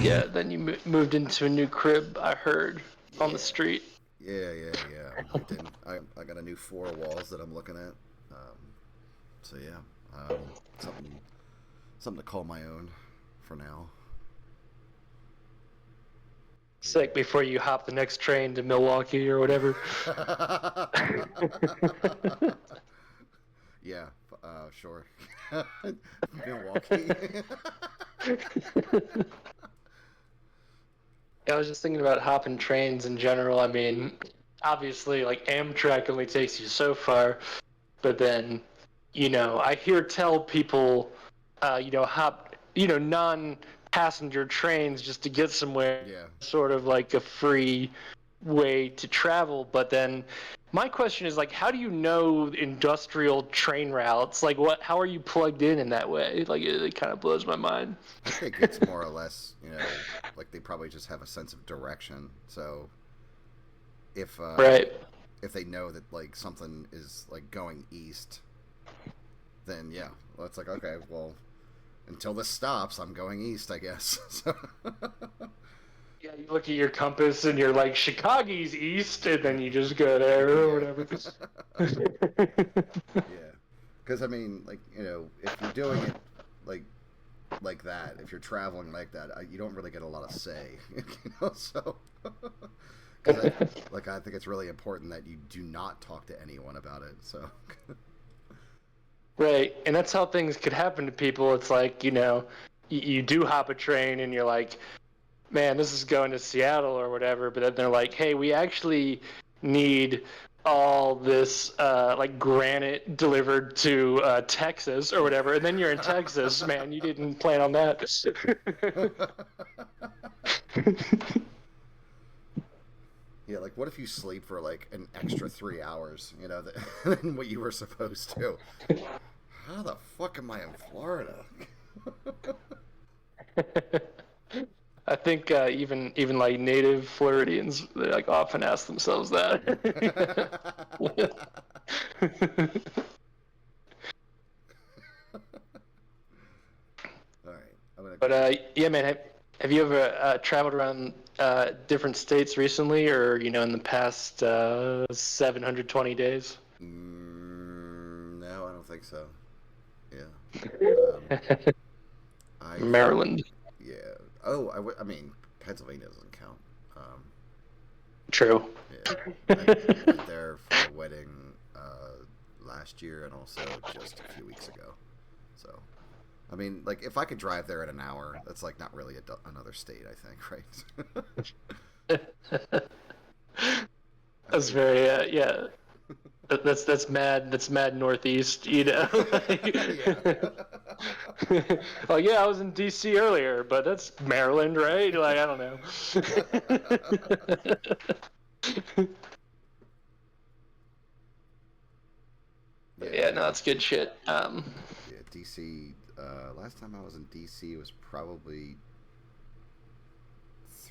Yeah, then you moved into a new crib, I heard, on the street. Yeah. I got a new 4 walls that I'm looking at. So yeah, something to call my own for now. Sick before you hop the next train to Milwaukee or whatever. Yeah, sure. Milwaukee. I was just thinking about hopping trains in general. I mean, obviously, like Amtrak only takes you so far, but then, I tell people, hop, non-passenger trains just to get somewhere, Yeah. sort of like a free way to travel. But then my question is, like, how do you know industrial train routes? Like, how are you plugged in that way? Like, it kind of blows my mind. I think it's more or less, like they probably just have a sense of direction. So if Right. if they know that like something is like going east, then yeah, well, it's like okay, well, until this stops, I'm going east, I guess. So Yeah, you look at your compass and you're like, Chicago's east, and then you just go there or whatever. Yeah, because I mean, like if you're doing it like that, if you're traveling like that, you don't really get a lot of say, So, because I think it's really important that you do not talk to anyone about it. So, Right, and that's how things could happen to people. It's like, you do hop a train and you're like, man, this is going to Seattle or whatever, but then they're like, hey, we actually need all this like granite delivered to Texas or whatever, and then you're in Texas, man, you didn't plan on that. yeah, like what if you sleep for like an extra 3 hours, than what you were supposed to? How the fuck am I in Florida? I think even like native Floridians, they like often ask themselves that. All right, I'm gonna. But yeah, man, have you ever traveled around different states recently, or in the past 720 days? No, I don't think so. Yeah. I Maryland. yeah. Oh, I mean, Pennsylvania doesn't count. True. Yeah, I went there for a wedding last year and also just a few weeks ago. So, I mean, like, if I could drive there in an hour, that's like not really another state, I think, right? That's very yeah. That's mad. That's mad northeast. Yeah. Oh yeah, I was in D.C. earlier, but that's Maryland, right? Like I don't know. Yeah, no, that's good shit. Yeah, DC. Last time I was in DC was probably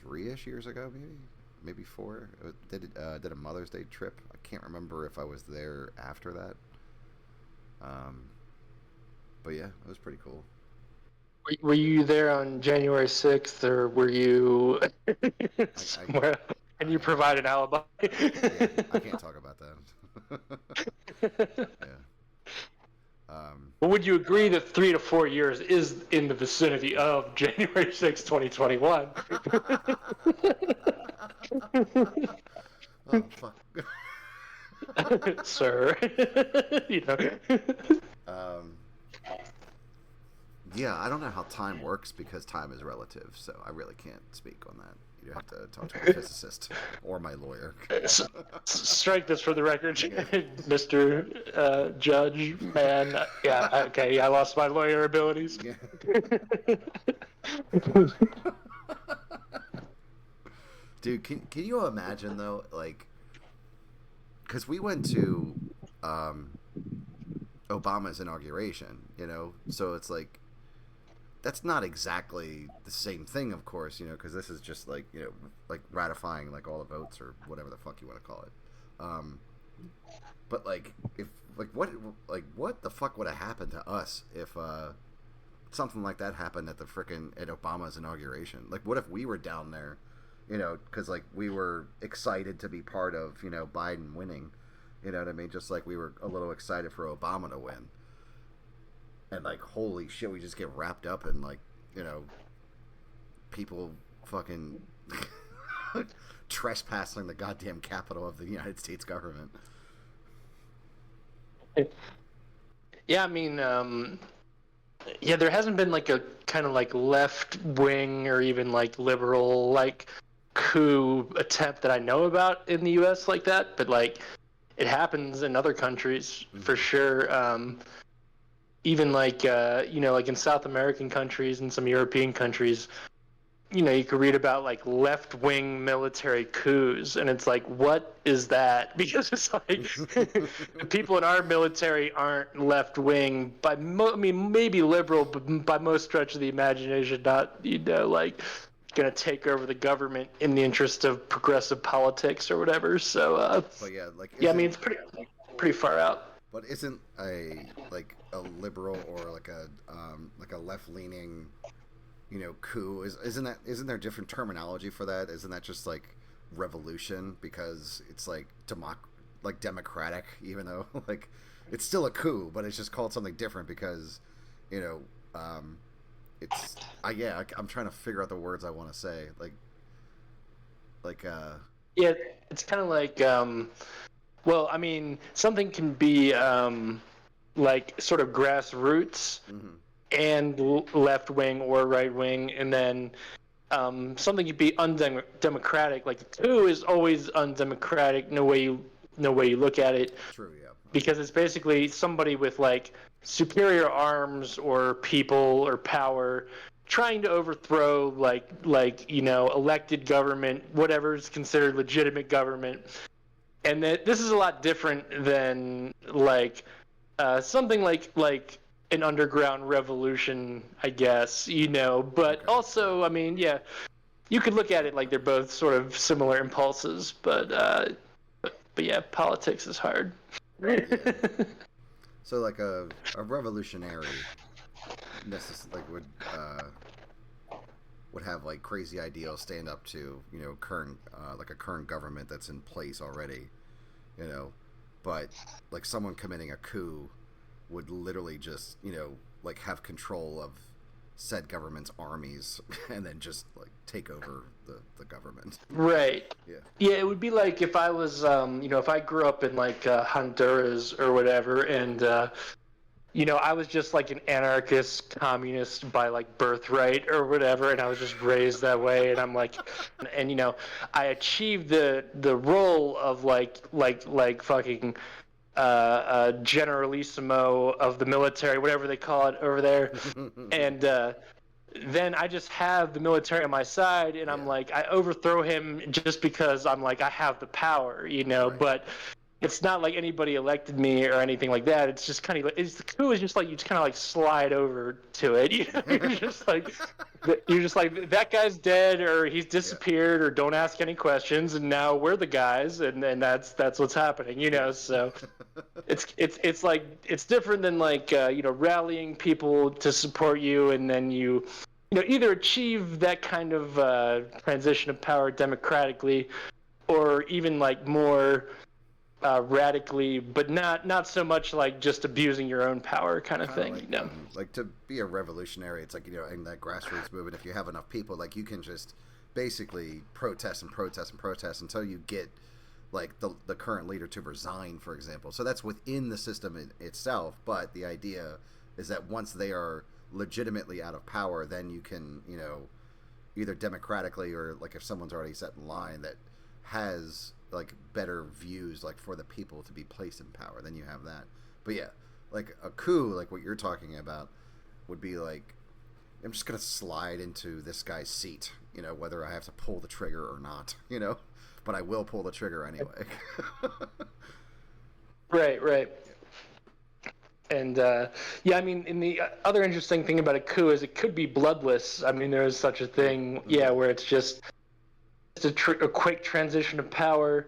3-ish years ago, maybe 4. Did a Mother's Day trip. I can't remember if I was there after that. But yeah, it was pretty cool. Were you there on January 6th, or were you somewhere? Can you provide an alibi? Yeah, I can't talk about that. Yeah. But would you agree that 3 to 4 years is in the vicinity of January 6th, 2021? Oh fuck. Sir. Yeah, I don't know how time works because time is relative, so I really can't speak on that. You have to talk to a physicist or my lawyer. Strike this for the record, Mr. Judge, man. Yeah, okay, yeah, I lost my lawyer abilities. Yeah. Dude, can you imagine though, like, because we went to Obama's inauguration, so it's like, that's not exactly the same thing, of course, because this is just like, like ratifying like all the votes or whatever the fuck you want to call it. But like, if what the fuck would have happened to us if something like that happened at Obama's inauguration? Like, what if we were down there, because like we were excited to be part of Biden winning, you know what I mean? Just like we were a little excited for Obama to win. And like, holy shit, we just get wrapped up in like, people fucking trespassing the goddamn capital of the United States government. Yeah, I mean, yeah, there hasn't been like a kind of like left wing or even like liberal like coup attempt that I know about in the U.S. like that, but like it happens in other countries for sure. Even like like in South American countries and some European countries, you could read about like left-wing military coups, and it's like, what is that? Because it's like the people in our military aren't left-wing I mean, maybe liberal, but by most stretch of the imagination, not like gonna take over the government in the interest of progressive politics or whatever. So, but yeah, like, yeah, I mean, it's pretty far out. But isn't a liberal or like a left leaning, coup, isn't there different terminology for that? Isn't that just like revolution, because it's like democratic, even though like it's still a coup, but it's just called something different because I'm trying to figure out the words I want to say, yeah, it's kind of like well, I mean, something can be like sort of grassroots and left wing or right wing, and then something could be undemocratic. Like a coup is always undemocratic, no way you look at it. True, yeah. Because it's basically somebody with like superior arms or people or power trying to overthrow like elected government, whatever is considered legitimate government. And that this is a lot different than like something like an underground revolution, I guess, but Okay. also, I mean, yeah, you could look at it like they're both sort of similar impulses, but yeah, politics is hard. Yeah. So like a revolutionary would have like crazy ideals, stand up to current like a current government that's in place already, you know, but like someone committing a coup would literally just like have control of said government's armies and then just like take over the government. Right. Yeah. Yeah, it would be like if I was, if I grew up in like Honduras or whatever, and I was just like an anarchist communist by like birthright or whatever, and I was just raised that way, and I'm like, and I achieved the role of like fucking generalissimo of the military, whatever they call it over there, and then I just have the military on my side, and I'm Yeah. like, I overthrow him just because I'm like, I have the power, Right. but it's not like anybody elected me or anything like that. It's just kind of, the coup is just like, you just kind of like slide over to it. You're just like, that guy's dead or he's disappeared or don't ask any questions. And now we're the guys. And that's what's happening, so it's like, it's different than like, rallying people to support you. And then you either achieve that kind of transition of power democratically or even like more radically, but not so much like just abusing your own power kind of thing. Like to be a revolutionary, it's like in that grassroots movement, if you have enough people, like you can just basically protest and protest and protest until you get like the current leader to resign, for example. So that's within the system itself, but the idea is that once they are legitimately out of power, then you can either democratically or like if someone's already set in line that has like better views like for the people to be placed in power, then you have that. But yeah, like a coup like what you're talking about would be like, I'm just gonna slide into this guy's seat, whether I have to pull the trigger or not, but I will pull the trigger anyway. Right. And yeah, I mean, and the other interesting thing about a coup is it could be bloodless. I mean, there is such a thing, yeah, where it's just a quick transition of power.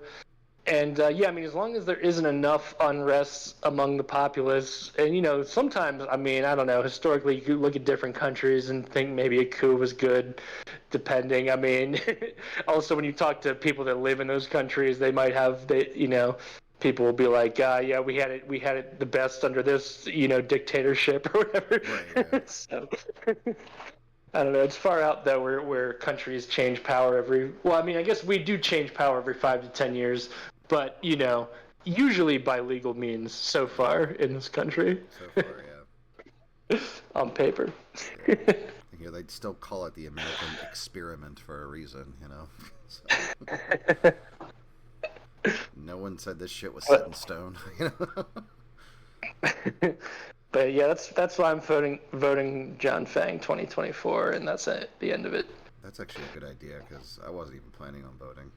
And yeah, I mean, as long as there isn't enough unrest among the populace, and sometimes, I mean, I don't know, historically, you could look at different countries and think maybe a coup was good, depending. I mean, also when you talk to people that live in those countries, they might have people will be like, yeah, we had it the best under this, dictatorship or whatever. Right, yeah. So. I don't know. It's far out though, where countries change power every. Well, I mean, I guess we do change power every 5 to 10 years, but usually by legal means. So far in this country, So far, yeah. on paper. Yeah. They'd still call it the American experiment for a reason, So. No one said this shit was set in stone, But yeah, that's why I'm voting John Fang 2024, and that's it, the end of it. That's actually a good idea because I wasn't even planning on voting.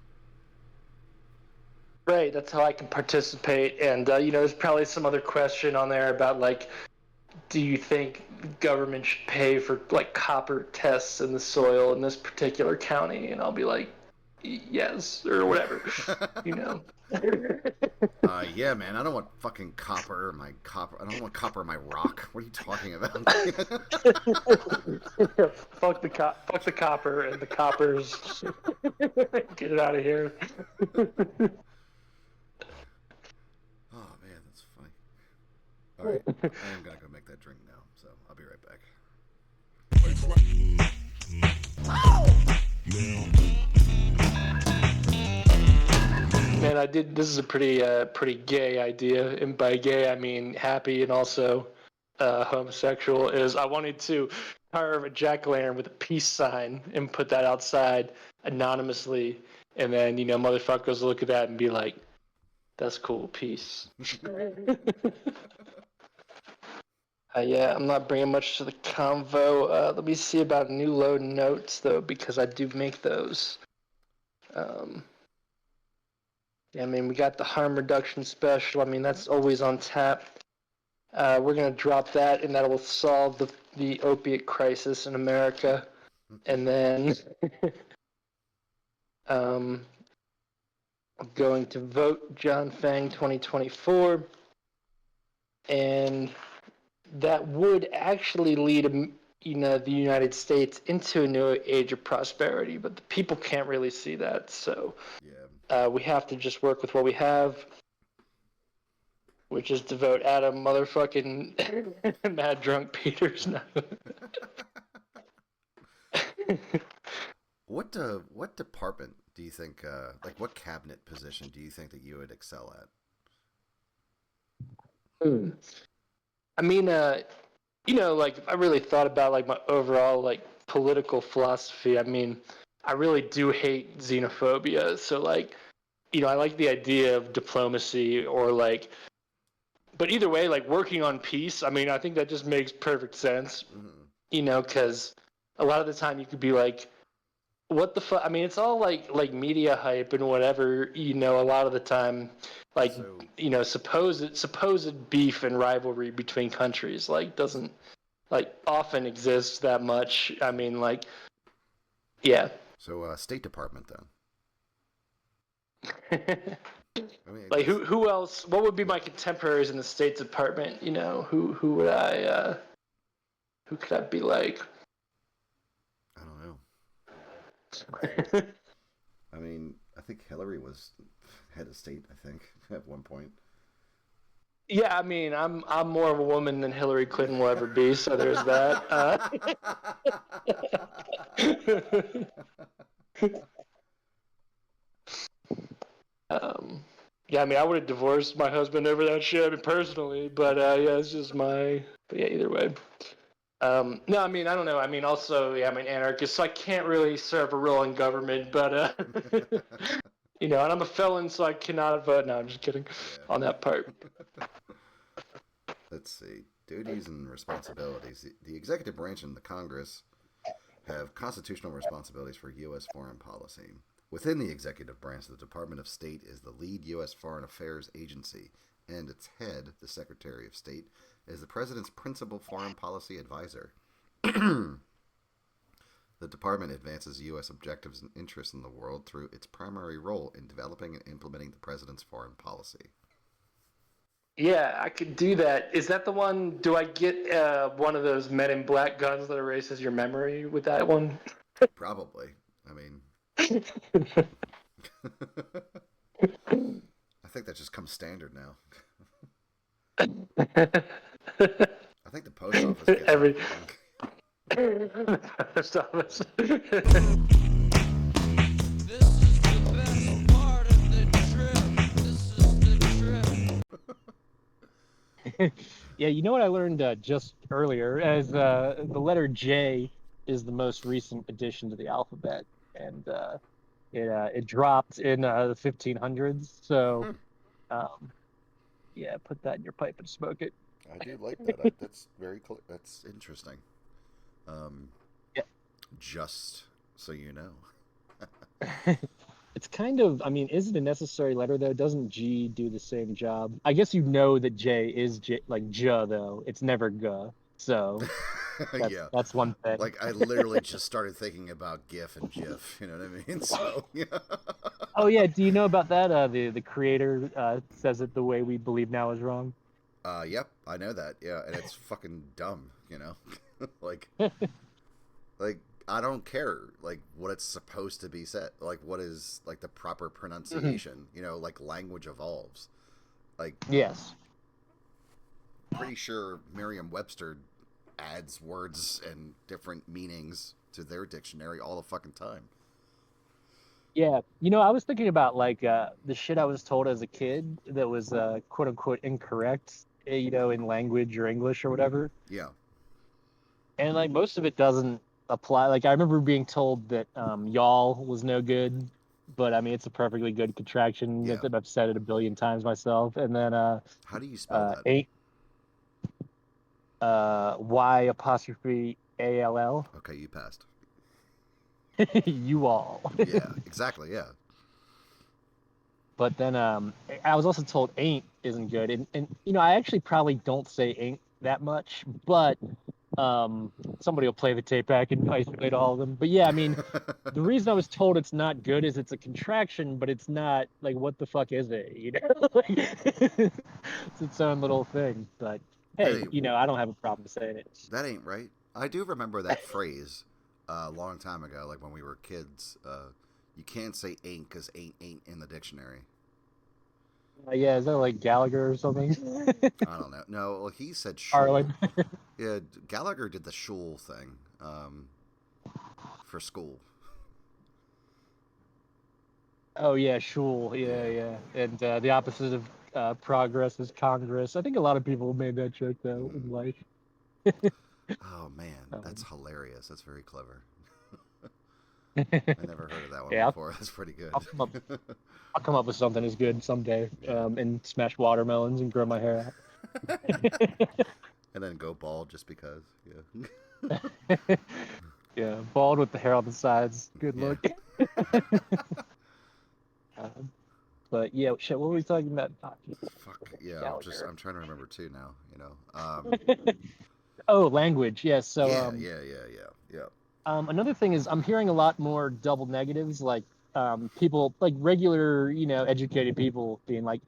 Right, that's how I can participate. And there's probably some other question on there about like, do you think government should pay for like copper tests in the soil in this particular county? And I'll be like, yes, or whatever. Yeah, man. I don't want fucking copper in my copper. I don't want copper in my rock. What are you talking about? Fuck the copper and the coppers. Get it out of here. Oh man, that's funny. All right, I am gonna go make that drink now, so I'll be right back. Man, I did. This is a pretty gay idea, and by gay I mean happy and also homosexual. Is I wanted to carve a jack-o'-lantern with a peace sign and put that outside anonymously, and then motherfuckers will look at that and be like, "That's cool, peace." Yeah, I'm not bringing much to the convo. Let me see about new load notes though, because I do make those. Yeah, I mean, we got the harm reduction special. I mean, that's always on tap. We're gonna drop that, and that will solve the opiate crisis in America. And then I'm going to vote John Fang 2024, and that would actually lead the United States into a new age of prosperity, but the people can't really see that, so Yeah. we have to just work with what we have, which is to vote Adam motherfucking Mad Drunk Peters now. What department do you think, like what cabinet position do you think that you would excel at? I mean, like I really thought about like my overall like political philosophy. I mean, I really do hate xenophobia. So like, I like the idea of diplomacy or like, but either way, like working on peace. I mean, I think that just makes perfect sense. Mm-hmm. Because a lot of the time you could be like, what the fuck? I mean, it's all like media hype and whatever. A lot of the time, like So supposed beef and rivalry between countries like doesn't like often exist that much. I mean, like, yeah. State Department then. I mean, Like who else? What would be my contemporaries in the State Department? Who would I? Who could I be like? I don't know. I mean, I think Hillary was head of state. I think at one point. Yeah, I mean, I'm more of a woman than Hillary Clinton will ever be, so there's that. Yeah, I mean, I would have divorced my husband over that shit, I mean, personally, but yeah, it's just my. But yeah, either way. No, I mean, I don't know. I mean, also, yeah, I'm an anarchist, so I can't really serve a role in government, but and I'm a felon, so I cannot vote. No, I'm just kidding on that part. Let's see. Duties and responsibilities. The executive branch and the Congress have constitutional responsibilities for U.S. foreign policy. Within the executive branch, the Department of State is the lead U.S. foreign affairs agency, and its head, the Secretary of State, is the President's principal foreign policy advisor. The department advances U.S. objectives and interests in the world through its primary role in developing and implementing the President's foreign policy. Yeah, I could do that. Is that the one? Do I get one of those Men in Black guns that erases your memory with that one? Probably. I mean, I think that just comes standard now. I think the post office gets Every it. post office. This is the best part of the trip. This is the trip. Yeah, you know what I learned just earlier? As the letter J is the most recent addition to the alphabet, and it dropped in the 1500s. So, yeah, put that in your pipe and smoke it. I do like that. That's very that's interesting. Yeah. Just so you know. It's kind of, I mean, is it a necessary letter though? Doesn't G do the same job? I guess you know that J is J, like J though. It's never G. So Yeah. that's one thing. Like I literally just started thinking about GIF and GIF. You know what I mean? So yeah. Oh yeah, do you know about that? The creator says it the way we believe now is wrong. Yep, I know that. Yeah, and it's fucking dumb. Like, like I don't care like what it's supposed to be said. Like what is like the proper pronunciation. Like language evolves. Like Yes. pretty sure Merriam-Webster adds words and different meanings to their dictionary all the fucking time. Yeah, I was thinking about like the shit I was told as a kid that was quote unquote incorrect, in language or English or whatever. Yeah. And like most of it doesn't apply. Like I remember being told that y'all was no good, but I mean it's a perfectly good contraction. Yeah. I've said it a billion times myself. And then How do you spell that? ain't Y apostrophe ALL. Okay, you passed. You all. Yeah, exactly. Yeah. But then I was also told ain't isn't good, and I actually probably don't say ain't that much, but somebody will play the tape back and isolate all of them. But yeah, I mean, the reason I was told it's not good is it's a contraction, but it's not like what the fuck is it? Like, it's its own little thing. But hey, Hey, I don't have a problem saying it. that ain't right. I do remember that phrase a long time ago, like when we were kids. You can't say ain't because ain't in the dictionary. Yeah, is that like Gallagher or something? I don't know. No, well, he said shul. Arlen. Yeah, Gallagher did the shul thing for school. Oh yeah, shul. Yeah, Yeah. yeah. And the opposite of progress is Congress. I think a lot of people made that joke though in Mm. life. Oh man, that's Um, hilarious. That's very clever. I never heard of that one yeah, before. That's pretty good. I'll come up. I'll come up with something as good someday. Yeah. And smash watermelons and grow my hair And then go bald just because. Yeah. out. Yeah, bald with the hair on the sides. Good Yeah. look. But yeah, shit. What were we talking about? Fuck. Yeah. Gallagher. I'm trying to remember too now. Oh, language. Yes. So Yeah. Yeah. Yeah. Yeah. Yeah. another thing is I'm hearing a lot more double negatives, like people, like regular, educated people being like,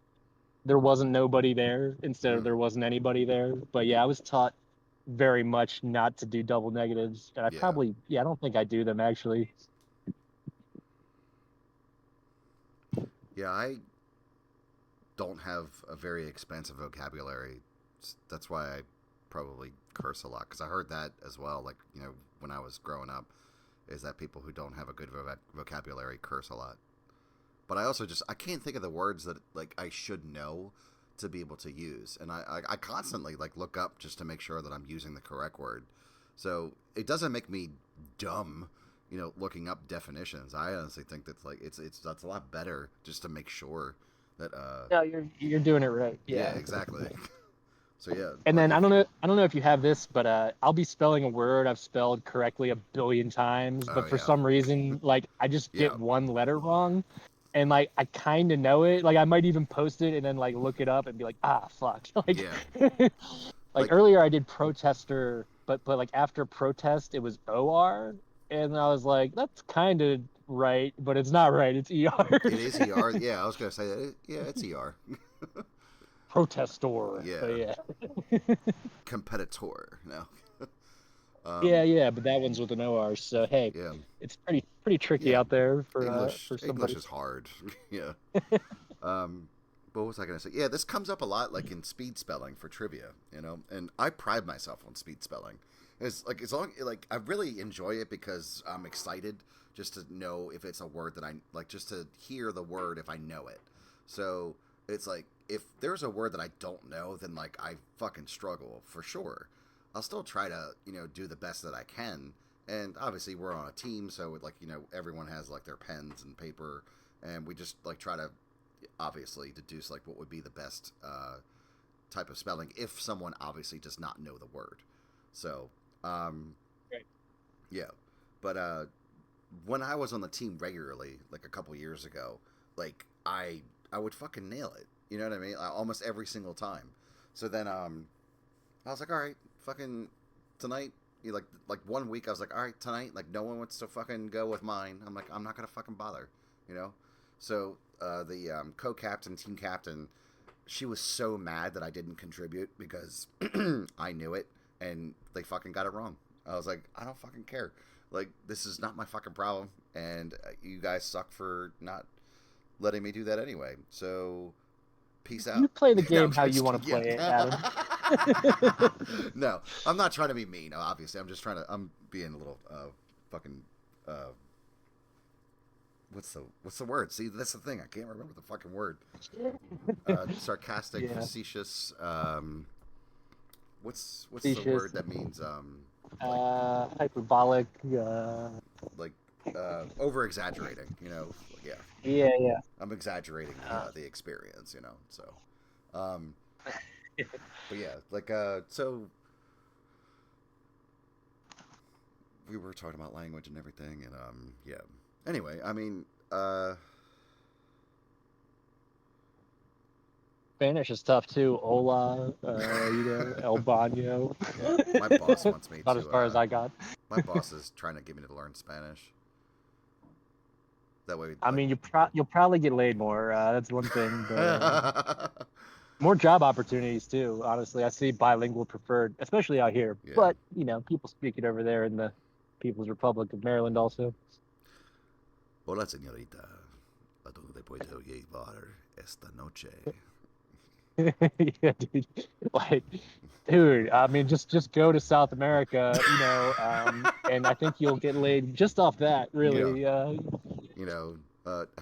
there wasn't nobody there instead of Mm, there wasn't anybody there. But yeah, I was taught very much not to do double negatives, and yeah. I don't think I do them actually. Yeah. I don't have a very expansive vocabulary. That's why I probably curse a lot because I heard that as well. Like when I was growing up, is that people who don't have a good vocabulary curse a lot. But I also I can't think of the words that like I should know to be able to use, and I constantly like look up just to make sure that I'm using the correct word. So it doesn't make me dumb, looking up definitions. I honestly think that's like that's a lot better just to make sure that No, you're doing it right. yeah, Yeah. exactly. So yeah, And like then if I don't know if you have this, but I'll be spelling a word I've spelled correctly a billion times, oh but for yeah, some reason, like I just yeah, get one letter wrong, and like I kind of know it. Like I might even post it and then like look it up and be like, ah, fuck. Like, yeah, like like earlier I did protester, but like after protest it was OR, and I was like, that's kind of right, but it's not right. It's ER. it is ER. Yeah, I was gonna say that. Yeah, it's ER. Protestor. But Yeah, yeah. competitor. No. Yeah, um, yeah, but that one's with an OR. So hey, yeah, it's pretty tricky yeah. out there English for English somebody. is hard. Yeah. What was I gonna say? Yeah, this comes up a lot, like in speed spelling for trivia. And I pride myself on speed spelling. It's like as long like I really enjoy it because I'm excited just to know if it's a word that I like, just to hear the word if I know it. So it's like if there's a word that I don't know, then like I fucking struggle for sure. I'll still try to do the best that I can, and obviously we're on a team, so like everyone has like their pens and paper, and we just like try to obviously deduce like what would be the best type of spelling if someone obviously does not know the word. So Right. yeah, but when I was on the team regularly, like a couple years ago, like I would fucking nail it. You know what I mean? Almost every single time. So then I was like, all right, fucking tonight. Like 1 week, I was like, all right, tonight, like no one wants to fucking go with mine. I'm like, I'm not gonna fucking bother, you know. So the co-captain, team captain, she was so mad that I didn't contribute because I knew it and they fucking got it wrong. I was like, I don't fucking care. Like this is not my fucking problem, and you guys suck for not letting me do that anyway. So peace You out. play the No, I'm game how you just want to yeah. play it, Adam. No, I'm not trying to be mean. Obviously, I'm just trying to. I'm being a little fucking. What's the word? See, that's the thing. I can't remember the fucking word. Sarcastic, Yeah. facetious. What's the Specious, word that means like hyperbolic. like over exaggerating? Yeah. Yeah, yeah. I'm exaggerating Uh, the experience. So. Um, but yeah, like so we were talking about language and everything, and yeah. Anyway, I mean, Spanish is tough too. Hola, el baño. Yeah, my boss wants me Not as to. far as I got. My boss is trying to get me to learn Spanish. That way, I like. mean, you'll probably get laid more. That's one thing, but more job opportunities too. Honestly, I see bilingual preferred, especially out here. Yeah. But people speak it over there in the People's Republic of Maryland also. Hola, señorita. ¿A dónde puedo llevar esta noche? Yeah, dude. Like, dude. I mean, just go to South America, and I think you'll get laid just off that. Yeah. Really.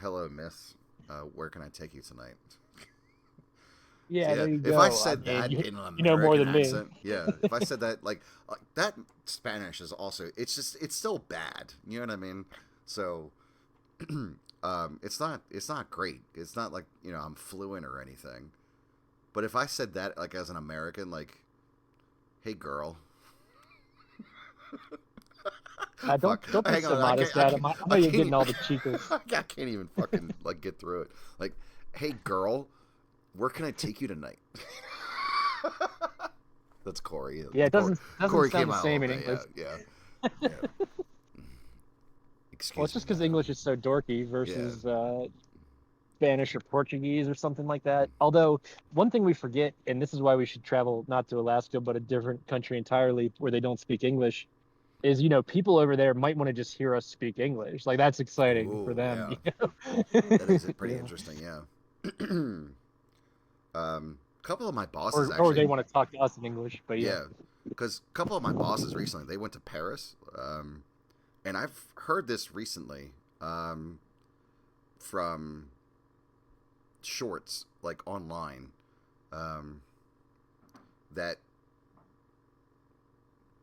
Hello, miss. Where can I take you tonight? Yeah, Yeah, there you if I go. I said mean, that in an you know more American than me. accent, yeah, if I said that like that Spanish is also it's still bad. You know what I mean? So it's not great. It's not like I'm fluent or anything. But if I said that like as an American, like, hey girl, Don't fuck, don't be hang so on, modest, Adam. I know I you're can't getting even, all the chicos. I can't even fucking like get through it. Like, hey girl, where can I take you tonight? That's Corey. Yeah, it doesn't Corey sound came the out a same little in bit. English. Yeah. Well, it's Excuse me, just because madam. English is so dorky Yeah. versus Spanish or Portuguese or something like that. Although one thing we forget, and this is why we should travel not to Alaska but a different country entirely where they don't speak English, is people over there might want to just hear us speak English. Like that's exciting for Oh, them. yeah. You know? That is pretty Yeah. interesting. Yeah. A couple of my bosses Or they actually. want to talk to us in English. But yeah. Yeah, because a couple of my bosses recently they went to Paris, and I've heard this recently from shorts like online um, that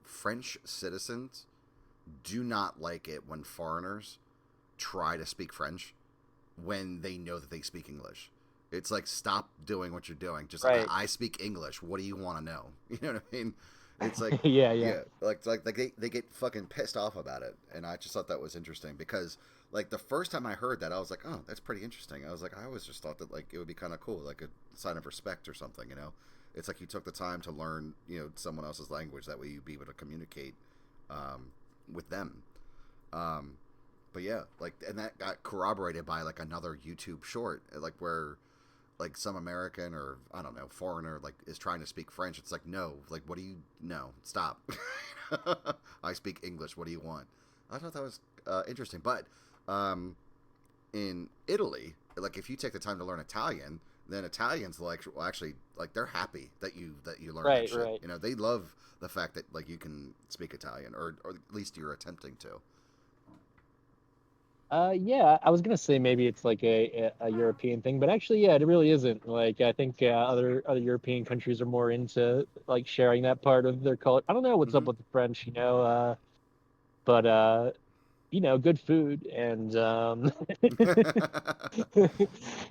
French citizens do not like it when foreigners try to speak French when they know that they speak English. It's like, stop doing what you're doing. Just Right. I speak English. What do you want to know? You know what I mean? It's like, Yeah, yeah. yeah, like they get fucking pissed off about it, and I just thought that was interesting because like the first time I heard that, I was like, oh, that's pretty interesting. I was like, I always just thought that like it would be kind of cool, like a sign of respect or something. It's like you took the time to learn someone else's language. That way you'd be able to communicate with them. Um, but yeah, like, and that got corroborated by like another YouTube short, like where like some American or I don't know foreigner like is trying to speak French. It's like, no, like, what do you, no, stop. I speak English. What do you want? I thought that was interesting. But in Italy, like if you take the time to learn Italian, then Italians like will actually like they're happy that you learn that Right, shit. right. They love the fact that like you can speak Italian or at least you're attempting to. Yeah, I was gonna say maybe it's like a European thing, but actually, yeah, it really isn't. Like, I think other European countries are more into like sharing that part of their culture. I don't know what's up Mm-hmm. with the French, but good food and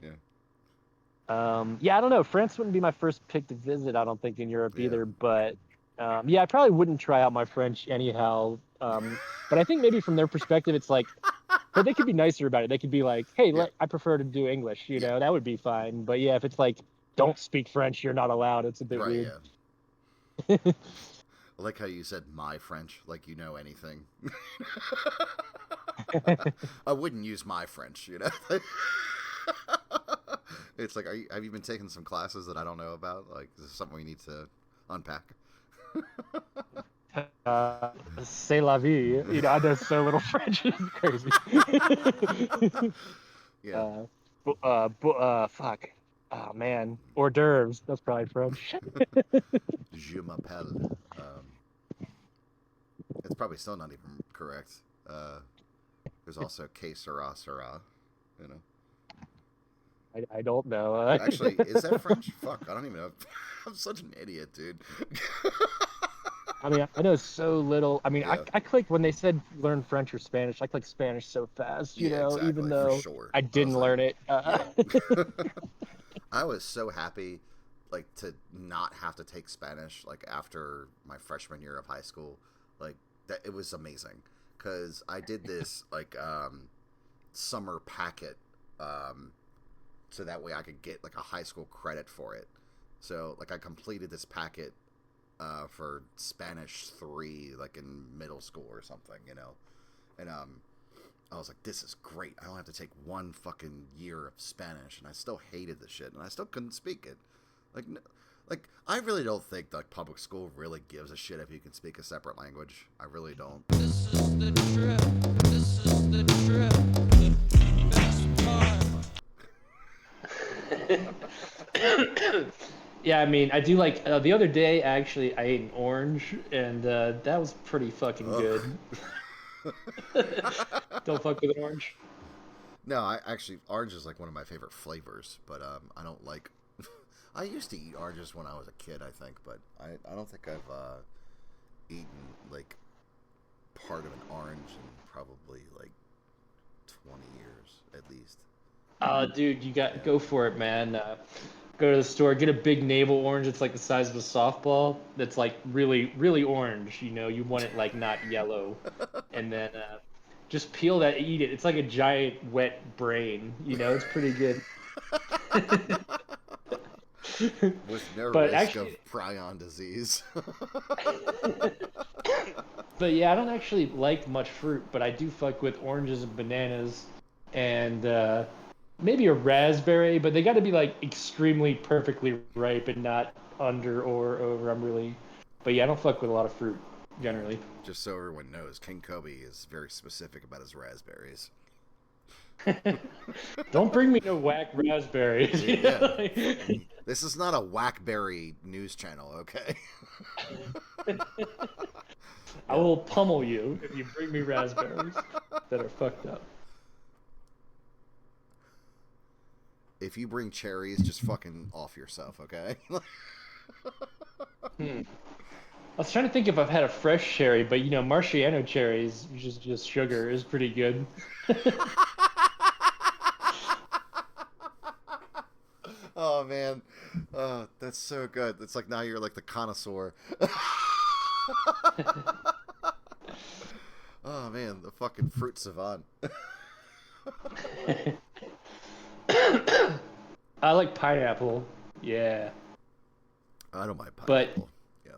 Yeah. yeah, I don't know. France wouldn't be my first pick to visit, I don't think, in Europe Yeah. either. But yeah, I probably wouldn't try out my French anyhow. But I think maybe from their perspective, it's like, but they could be nicer about it. They could be like, "Hey, Yeah. I prefer to do English." Yeah. That would be fine. But yeah, if it's like, "Don't speak French, you're not allowed," it's a bit Right. weird. Yeah. I like how you said my French, like you know anything. I wouldn't use my French, It's like, have you been taking some classes that I don't know about? Like, is this something we need to unpack? C'est la vie. I know so little French. It's crazy. Yeah. Fuck. Oh man, hors d'oeuvres. That's probably French. Je m'appelle. It's probably still not even correct. There's also que sera sera. You know. I don't know. Actually, is that French? Fuck, I don't even know. I'm such an idiot, dude. I mean, I know so little. I mean, Yeah. I clicked when they said learn French or Spanish. I clicked Spanish so fast, Yeah, even exactly, for though sure. I I was didn't like, learn it. yeah. I was so happy, like, to not have to take Spanish, like, after my freshman year of high school. Like, that it was amazing. Because I did this, like, summer packet, so that way I could get like a high school credit for it. So like I completed this packet for Spanish 3 like in middle school or something, you know. And I was like, this is great. I don't have to take one fucking year of Spanish, and I still hated the shit, and I still couldn't speak it. Like I really don't think like public school really gives a shit if you can speak a separate language. I really don't. This is the trip. This is the trip. The best part. Yeah, I mean, I do like the other day. Actually, I ate an orange, and that was pretty fucking good. Don't fuck with an orange. No, I actually orange is like one of my favorite flavors, but I don't like. I used to eat oranges when I was a kid, I think, but I don't think I've eaten like part of an orange in probably like 20 years at least. Dude, you got go for it, man. Go to the store, get a big navel orange. It's like the size of a softball. That's like really, really orange. You know, you want it like not yellow, and then just peel that, eat it. It's like a giant wet brain. You know, it's pretty good. With no But risk actually- of prion disease. But yeah, I don't actually like much fruit, but I do fuck with oranges and bananas, and maybe a raspberry. But they got to be like extremely perfectly ripe and not under or over. But yeah, I don't fuck with a lot of fruit generally. Just so everyone knows, King Kobe is very specific about his raspberries. Don't bring me no whack raspberries. you know? Yeah. This is not a whackberry news channel, okay? I will pummel you if you bring me raspberries that are fucked up. If you bring cherries, just fucking off yourself, okay? I was trying to think if I've had a fresh cherry, but you know, Marciano cherries, which is just sugar, is pretty good. Oh man, that's so good. It's like now you're like the connoisseur. Oh man, the fucking fruit savant. I like pineapple. Yeah. I don't mind But- pineapple. Yeah.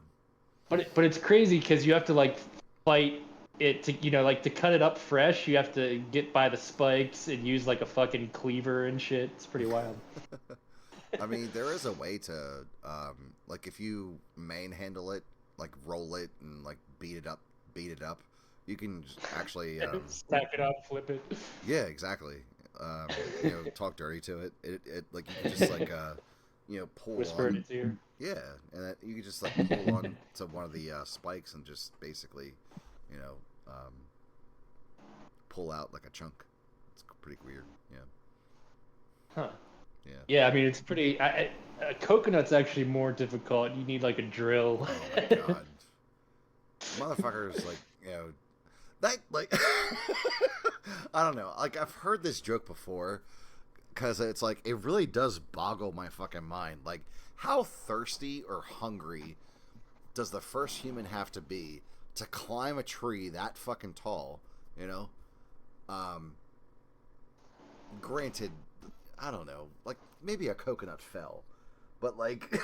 But it's crazy because you have to like fight it to, you know, like to cut it up fresh, you have to get by the spikes and use like a fucking cleaver and shit. It's pretty wild. I mean, there is a way to, like, if you manhandle it, like, roll it and, like, beat it up, you can just actually, Stack it up, flip it. yeah, exactly. You know, talk dirty to it. It like, you can just, like, you know, pull Whisper in on. its ear. Yeah, and that, you can just, like, pull on to one of the spikes and just basically, you know, pull out, like, a chunk. It's pretty weird, yeah. Huh. Yeah. Yeah, I mean, it's pretty. Coconut's actually more difficult. You need like a drill. Oh my god. Motherfuckers, like, you know, that, like, I don't know. Like, I've heard this joke before, because it's like, it really does boggle my fucking mind. Like, how thirsty or hungry does the first human have to be to climb a tree that fucking tall, you know? Granted, I don't know, like, maybe a coconut fell, but, like,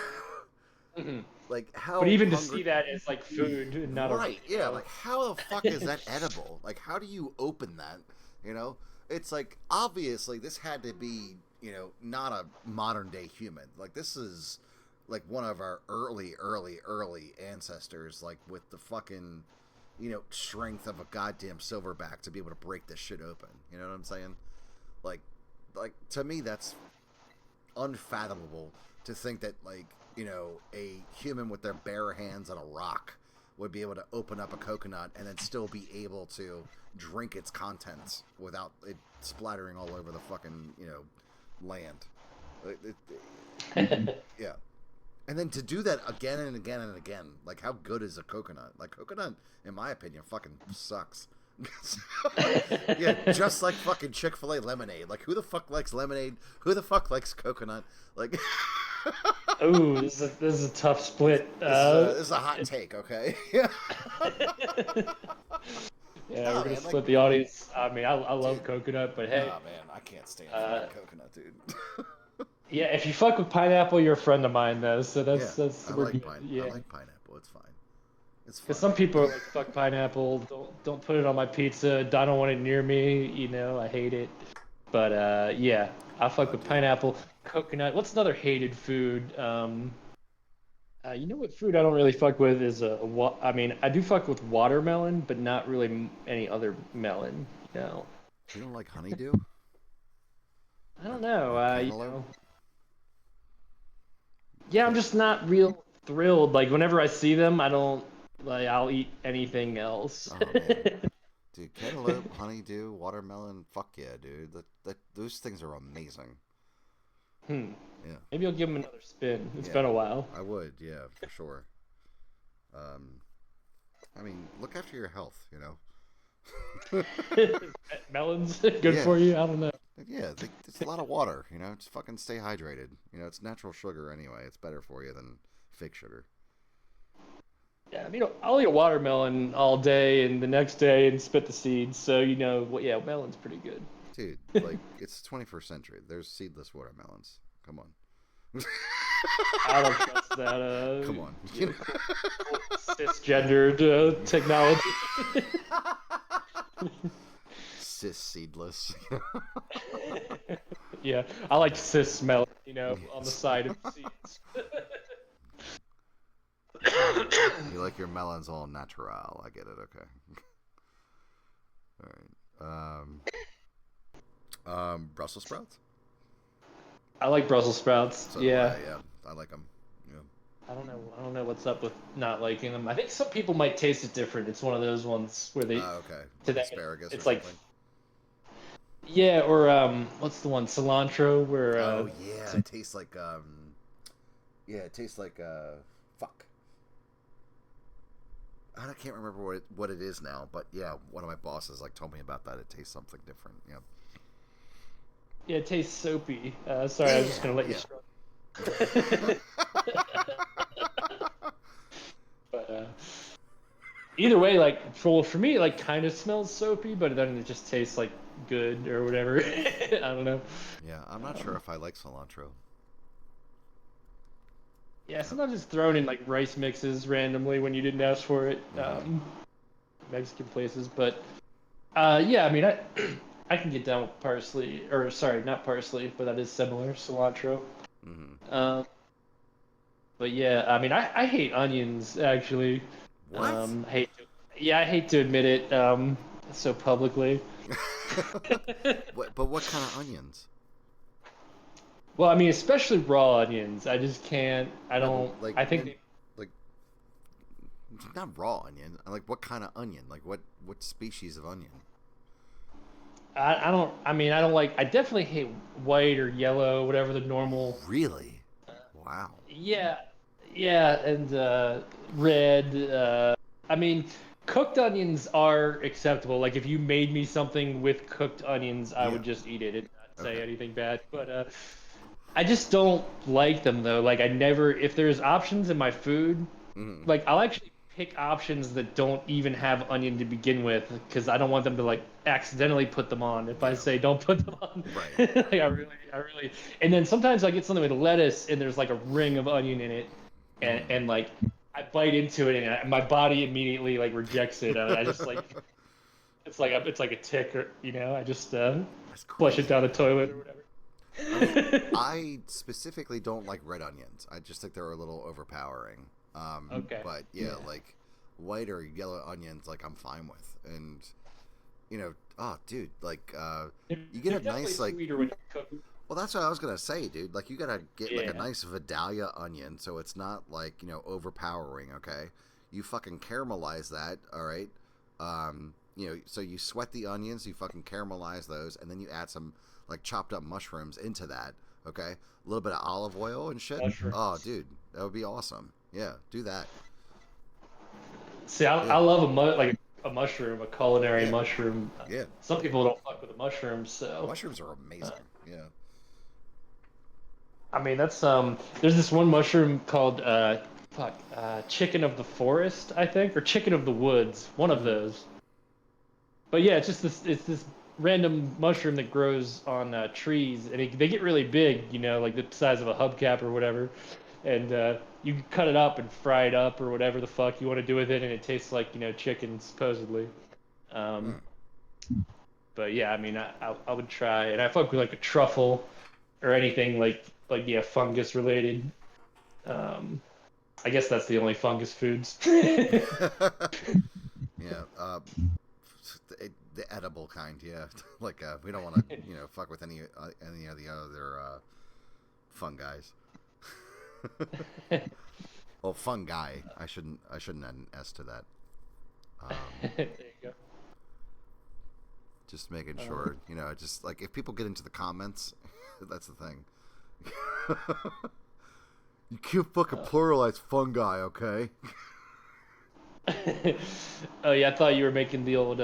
like, how But even to hungry... see that as like food and not right, a yeah, like, how the fuck is that edible? Like, how do you open that, you know? It's like, obviously, this had to be, you know, not a modern-day human. Like, this is, like, one of our early ancestors, like, with the fucking, you know, strength of a goddamn silverback to be able to break this shit open. You know what I'm saying? Like, to me, that's unfathomable to think that, like, you know, a human with their bare hands on a rock would be able to open up a coconut and then still be able to drink its contents without it splattering all over the fucking, you know, land. Yeah. And then to do that again and again and again, like, how good is a coconut? Like, coconut, in my opinion, fucking sucks. Yeah, just like fucking Chick-fil-A lemonade. Like, who the fuck likes lemonade? Who the fuck likes coconut? Like, Ooh, this is a tough split. this is a hot take, okay? Yeah. Yeah, Oh, we're gonna man, split like- the audience. I mean, I love Dude. coconut, but hey, Oh man, I can't stand fucking coconut, dude. Yeah, if you fuck with pineapple, you're a friend of mine though. So that's I we're like good. pine. I Yeah. like pineapple. It's fine. It's Because fine. some people are like, fuck pineapple, don't put it on my pizza. I don't want it near me. You know, I hate it. But yeah, I fuck Oh, with dude. pineapple, coconut. What's another hated food? You know what food I don't really fuck with is I mean, I do fuck with watermelon, but not really any other melon. You know, You don't like honeydew I don't know. or You cantaloupe? know, yeah, I'm Can- just not real thrilled. Like whenever I see them, I don't like. I'll eat anything else. oh man, dude, cantaloupe, honeydew, watermelon. Fuck yeah, dude. Those things are amazing. Hmm. Yeah, Maybe I'll give them another spin. It's yeah. been a while. I would, yeah, for sure. Um, I mean, look after your health, you know. Melons, good Yeah, for you. I don't know. yeah. It's a lot of water, you know. Just fucking stay hydrated. You know, it's natural sugar anyway. It's better for you than fake sugar. Yeah, I mean, I'll eat a watermelon all day and the next day and spit the seeds. So you know, what? Yeah, melon's pretty good. Dude, like it's 21st century. There's seedless watermelons. Come on. I don't trust that. Come on. You know, cisgendered technology. Cis seedless. Yeah, I like cis melon. You know, on the side of the seeds. You like your melons all natural. I get it. Okay. All right. Brussels sprouts. I like Brussels sprouts. So do Yeah. I, yeah, I like them. Yeah. I don't know. I don't know what's up with not liking them. I think some people might taste it different. It's one of those ones where they Oh, okay. to Like them asparagus it's or like something. yeah, or what's the one cilantro where Oh yeah, it tastes like yeah, it tastes like fuck. I can't remember what it is now, but yeah, one of my bosses like told me about that. It tastes something different. Yeah. yeah, it tastes soapy. Sorry, I was just gonna let you struggle. But either way, like for me, it like kind of smells soapy, but then it just tastes like good or whatever. I don't know. Yeah, I'm not sure if I like cilantro. Yeah, sometimes it's thrown in like rice mixes randomly when you didn't ask for it. Mexican places, but yeah, I mean, I can get down with parsley, or sorry, not parsley, but that is similar, cilantro. Mm-hmm. But yeah, I mean, I hate onions actually. What? I hate to admit it so publicly. But what kind of onions? Well, I mean, especially raw onions. I just can't. I don't. Like, I think. like not raw onion. Like what kind of onion? Like what species of onion? I don't. I mean, I don't like. I definitely hate white or yellow, whatever the normal. Really? Wow. Yeah, yeah, and red. I mean, cooked onions are acceptable. Like if you made me something with cooked onions, I would Yeah. just eat it and not say Okay. anything bad. But I just don't like them though. Like I never. If there's options in my food, Mm-hmm. like I'll actually pick options that don't even have onion to begin with because I don't want them to like accidentally put them on if I say don't put them on. Right. Like I really and then sometimes I get something with lettuce and there's like a ring of onion in it and like I bite into it and my body immediately like rejects it. I just like it's like a tick or you know I just That's flush it crazy. down the toilet or whatever. I mean, I specifically don't like red onions. I just think they're a little overpowering. Okay. But yeah, like white or yellow onions, like I'm fine with. And you know, oh, dude, like you get They're a nice definitely like. sweeter when you cook them. Well, that's what I was gonna say, dude. Like you gotta get like a Yeah. nice Vidalia onion, so it's not like overpowering. Okay, you fucking caramelize that. All right. So you sweat the onions, you fucking caramelize those, and then you add some like chopped up mushrooms into that. Okay, a little bit of olive oil and shit. Mushrooms. Oh, dude, that would be awesome. Yeah, do that. See, I love like a mushroom, a culinary Yeah. mushroom. Yeah, Some people don't fuck with the mushrooms, so mushrooms are amazing. Yeah. I mean that's There's this one mushroom called chicken of the forest, I think, or chicken of the woods, one of those. But yeah, it's just this random mushroom that grows on trees, and they get really big, you know, like the size of a hubcap or whatever. And you can cut it up and fry it up or whatever the fuck you want to do with it, and it tastes like, you know, chicken supposedly. Um, but yeah, I mean, I would try, and I fuck with like a truffle or anything like yeah, fungus related. I guess that's the only fungus foods. Yeah, the edible kind. Yeah, like we don't want to, fuck with any of the other fungi. Well, fungi. I shouldn't add an S to that. There you go. Just making sure, just like if people get into the comments, that's the thing. You can't fucking pluralize fungi, okay? Oh yeah, I thought you were making the old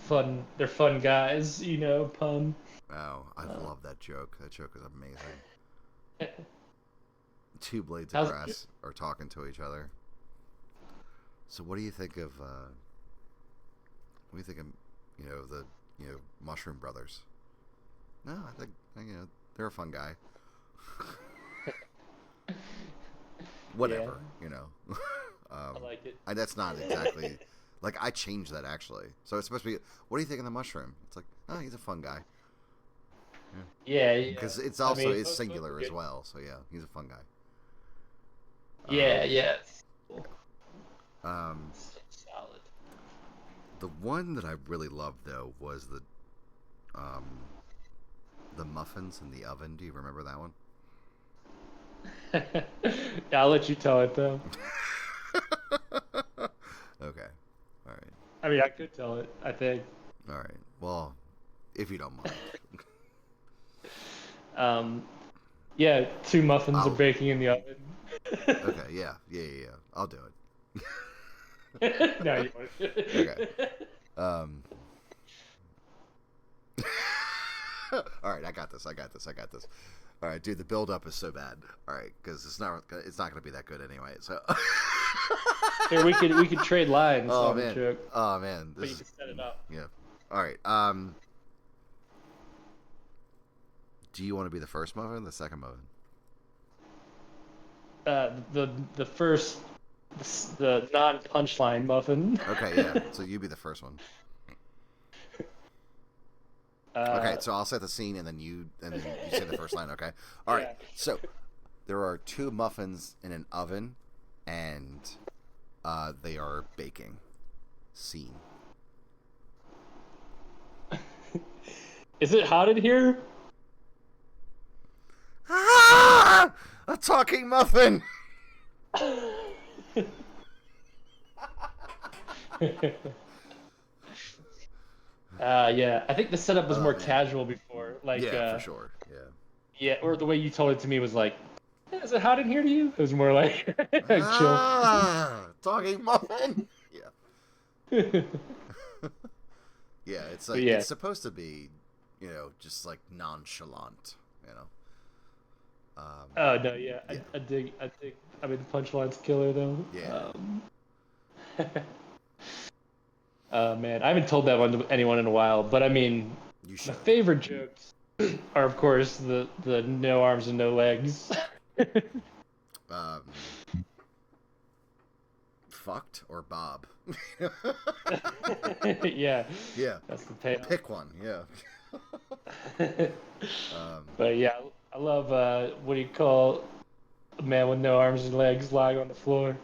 fun. They're fun guys, you know, pun. Oh, I love that joke. That joke is amazing. Two blades How's of it- grass are talking to each other. So, what do you think of? What do you think of? The Mushroom Brothers. No, I think they're a fun guy. Whatever, I like it. that's not exactly like I changed that actually. So it's supposed to be. What do you think of the mushroom? It's like, oh, he's a fun guy. Yeah, Because it's I also mean, it's both singular are as good. well. So yeah, he's a fun guy. Yeah. Um, Solid. the one that I really loved though was the muffins in the oven. Do you remember that one? Yeah, I'll let you tell it though. Okay. All right. I mean, I could tell it. I think. All right. Well, if you don't mind. Yeah, 2 muffins I'll- are baking in the oven. Okay. Yeah. I'll do it. No, you won't. Okay. All right, I got this. All right, dude, the build up is so bad. All right, because it's not going to be that good anyway. So. Here, we could trade lines Oh on the man. joke, Oh man. but you can set it up. Yeah. All right. Do you want to be the first muffin or the second muffin? The first, the non-punchline muffin. Okay, yeah. So you be the first one. Okay, so I'll set the scene and then you say the first line, okay? All right. Yeah. So there are 2 muffins in an oven and they are baking. Scene. Is it hot in here? Ah! A talking muffin. Yeah. I think the setup was more man. casual before. Like, Yeah, for sure. Yeah. yeah, or the way you told it to me was like, "Yeah, is it hot in here to you?" It was more like chill. Talking muffin. Yeah. Yeah, it's like yeah. it's supposed to be, just like nonchalant, Oh no, yeah, Yeah. I dig. I mean, the punchline's killer though. Yeah. Man, I haven't told that one to anyone in a while, but I mean, You my should. favorite jokes are, of course, the no arms and no legs. Fucked or Bob? Yeah, Yeah. that's the payoff. Pick one. Yeah. But yeah, I love what do you call a man with no arms and legs lying on the floor?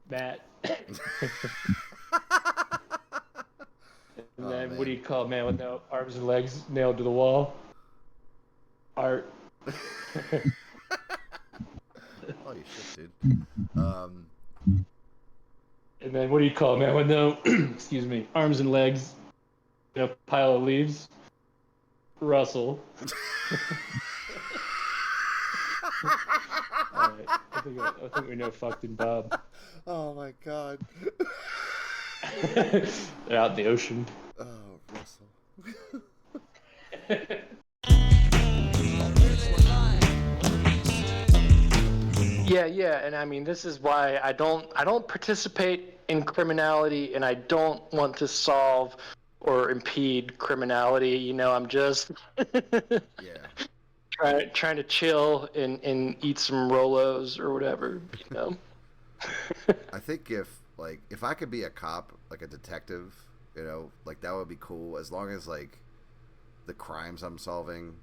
Matt. And Oh, then man. what do you call a man with no arms and legs nailed to the wall? Art. Holy shit, dude. And then what do you call a man with no, excuse me, arms and legs in a pile of leaves? Russell. All right, I think we know fucked and Bob. Oh my god. They're out in the ocean. Oh, Russell. Yeah, and I mean this is why I don't participate in criminality, and I don't want to solve or impede criminality. You know, I'm just Yeah. trying to chill and eat some Rolos or whatever. You know. I think if I could be a cop, like a detective, like that would be cool as long as like the crimes I'm solving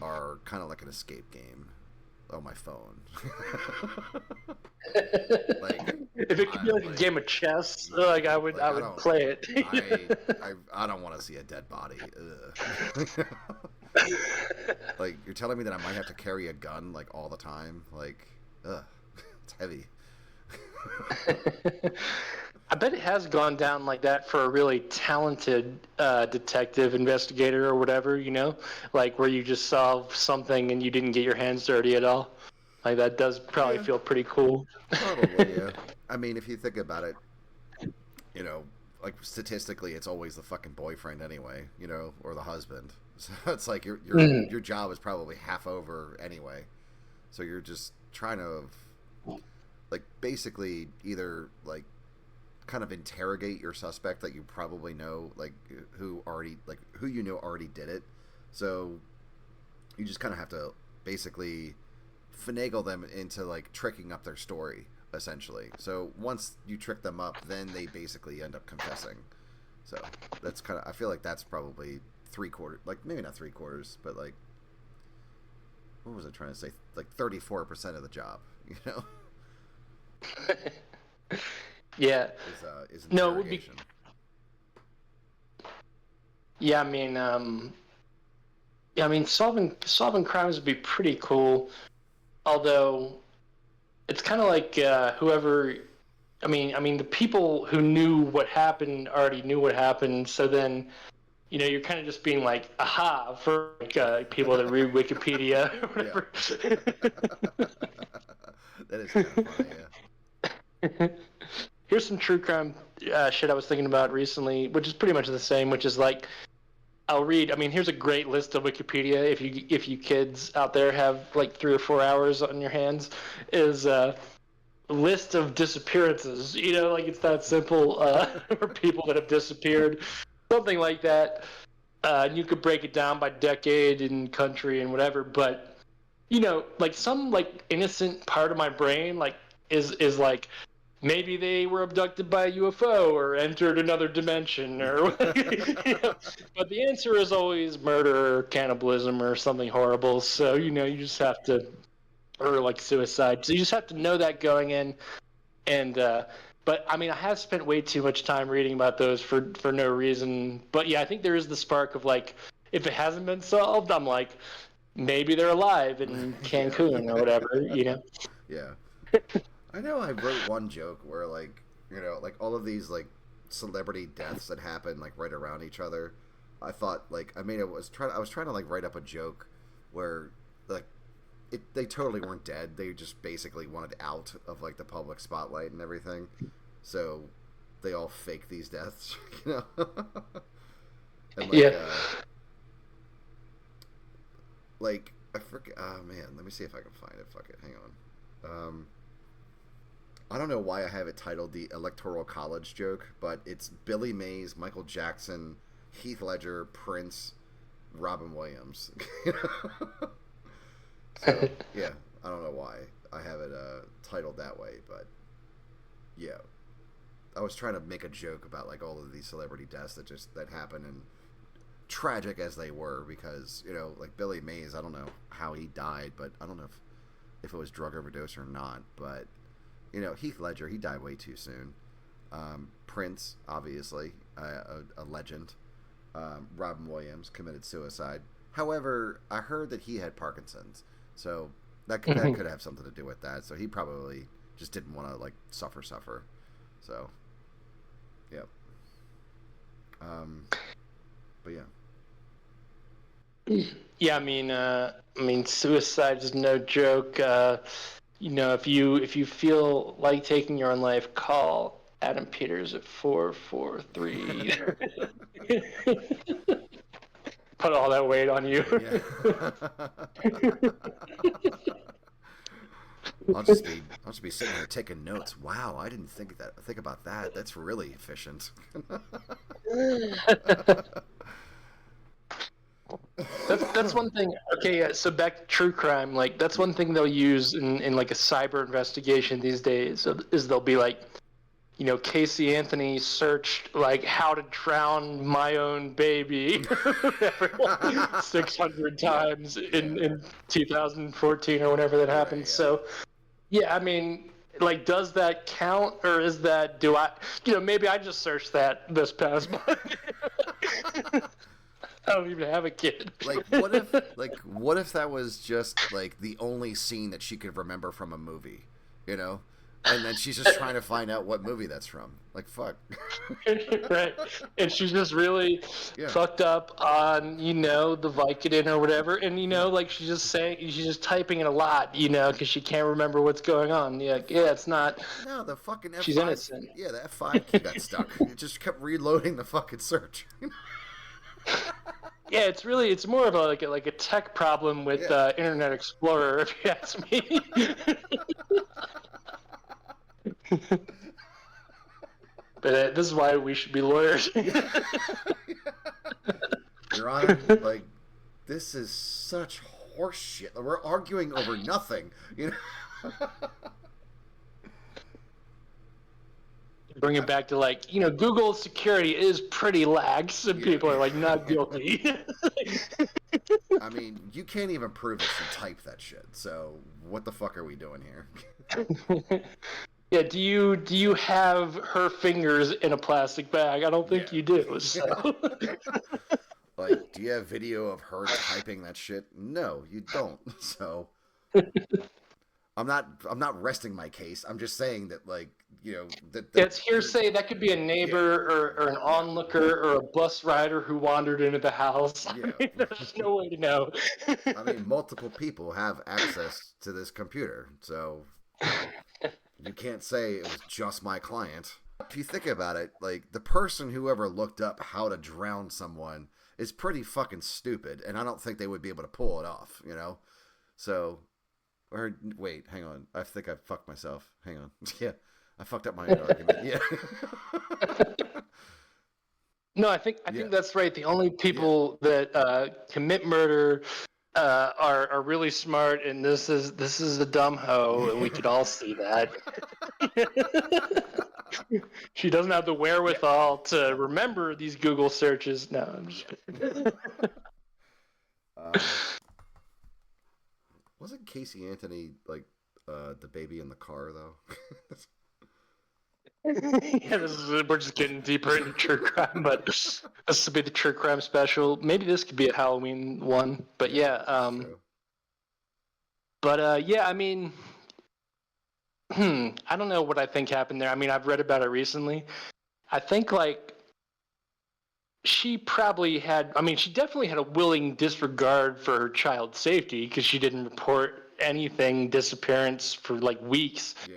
are kind of like an escape game on my phone. Like If it could be like a game of chess, like I would play it. I don't want to see a dead body. Ugh. Like you're telling me that I might have to carry a gun like all the time. Like, ugh, it's heavy. I bet it has gone down like that for a really talented detective, investigator, or whatever, you know? Like where you just solve something and you didn't get your hands dirty at all. Like that does probably Yeah. feel pretty cool. Probably, yeah. I mean, if you think about it, like statistically, it's always the fucking boyfriend anyway, or the husband. So it's like your job is probably half over anyway. So you're just trying to, like, basically either like kind of interrogate your suspect that you probably know, like who you know already did it. So you just kind of have to basically finagle them into like tricking up their story essentially. So once you trick them up, then they basically end up confessing. So that's kind of, I feel like that's probably 3/4, like maybe not 3/4, but like, what was I trying to say? Like 34% of the job, Yeah. is No, it would be. interrogation. Yeah, I mean, solving crimes would be pretty cool. Although it's kind of like whoever. I mean, the people who knew what happened already knew what happened. So then, you're kind of just being like, aha, for like, people that read Wikipedia or whatever. That is kind of funny, yeah. Here's some true crime shit I was thinking about recently, which is pretty much the same. Which is like, I'll read. I mean, here's a great list of Wikipedia. If you kids out there have like 3 or 4 hours on your hands, is list of disappearances. Like it's that simple. For people that have disappeared, something like that. And you could break it down by decade and country and whatever. But like some like innocent part of my brain like is like, maybe they were abducted by a UFO or entered another dimension, or but the answer is always murder or cannibalism or something horrible. So you just have to, or like suicide. So you just have to know that going in. And but I mean, I have spent way too much time reading about those for no reason. But yeah, I think there is the spark of like, if it hasn't been solved, I'm like, maybe they're alive in Cancun or whatever. Yeah. I know I wrote one joke where like, like all of these like celebrity deaths that happen like right around each other. I thought like I was trying to like write up a joke where like they totally weren't dead. They just basically wanted out of like the public spotlight and everything. So they all fake these deaths, And like, Yeah. Like I forget. Oh man, let me see if I can find it. Fuck it. Hang on. I don't know why I have it titled the Electoral College joke, but it's Billy Mays, Michael Jackson, Heath Ledger, Prince, Robin Williams. So, yeah, I don't know why I have it titled that way, but yeah. I was trying to make a joke about like all of these celebrity deaths that happened, and tragic as they were, because, like Billy Mays, I don't know how he died, but I don't know if it was drug overdose or not, but Heath Ledger, he died way too soon. Prince, obviously, a legend. Robin Williams committed suicide. However, I heard that he had Parkinson's, so that could have something to do with that. So he probably just didn't want to like suffer. So, yeah. But yeah. Yeah, I mean, suicide is no joke. If you feel like taking your own life, call Adam Peters at 443. Put all that weight on you. Yeah. I'll just be sitting here taking notes. Wow, I didn't think about that. That's really efficient. That's one thing. Okay, yeah. So back to true crime. Like that's one thing they'll use in like a cyber investigation these days. Is they'll be like, Casey Anthony searched like how to drown my own baby 600 times in 2014 or whenever that happened. Right, yeah. So yeah, I mean, like, does that count, or is that do I? Maybe I just searched that this past month. I don't even have a kid. What if that was just like the only scene that she could remember from a movie, you know? And then she's just trying to find out what movie that's from. Like, fuck. Right. And she's just really fucked up on, the Vicodin or whatever. And, like she's just typing it a lot, because she can't remember what's going on. Yeah, it's not. No, the fucking F5. She's innocent. Yeah, the F5 key got stuck. It just kept reloading the fucking search. Yeah, it's more of a tech problem with Internet Explorer, if you ask me. But this is why we should be lawyers. Your Honor, like, this is such horseshit. We're arguing over nothing, Bring it back to Google security is pretty lax, and people are not guilty. I mean, you can't even prove that she typed that shit. So what the fuck are we doing here? Yeah, do you have her fingers in a plastic bag? I don't think you do. So. Like, do you have video of her typing that shit? No, you don't. So I'm not resting my case. I'm just saying that, it's hearsay. That could be a neighbor or an onlooker or a bus rider who wandered into the house. Yeah. I mean, there's no way to know. I mean, multiple people have access to this computer, so you can't say it was just my client. If you think about it, like, the person who ever looked up how to drown someone is pretty fucking stupid, and I don't think they would be able to pull it off, So, or wait, hang on. I think I fucked myself. Hang on. Yeah, I fucked up my own argument. Yeah. No, I think that's right. The only people that commit murder are really smart, and this is a dumb hoe, and we could all see that. She doesn't have the wherewithal to remember these Google searches. No, I'm just wasn't Casey Anthony the baby in the car though? Yeah, we're just getting deeper into true crime, but this will be the true crime special. Maybe this could be a Halloween one, but yeah. I mean, I don't know what I think happened there. I mean, I've read about it recently. I think she probably had. I mean, she definitely had a willing disregard for her child's safety because she didn't report anything disappearance for weeks. Yeah.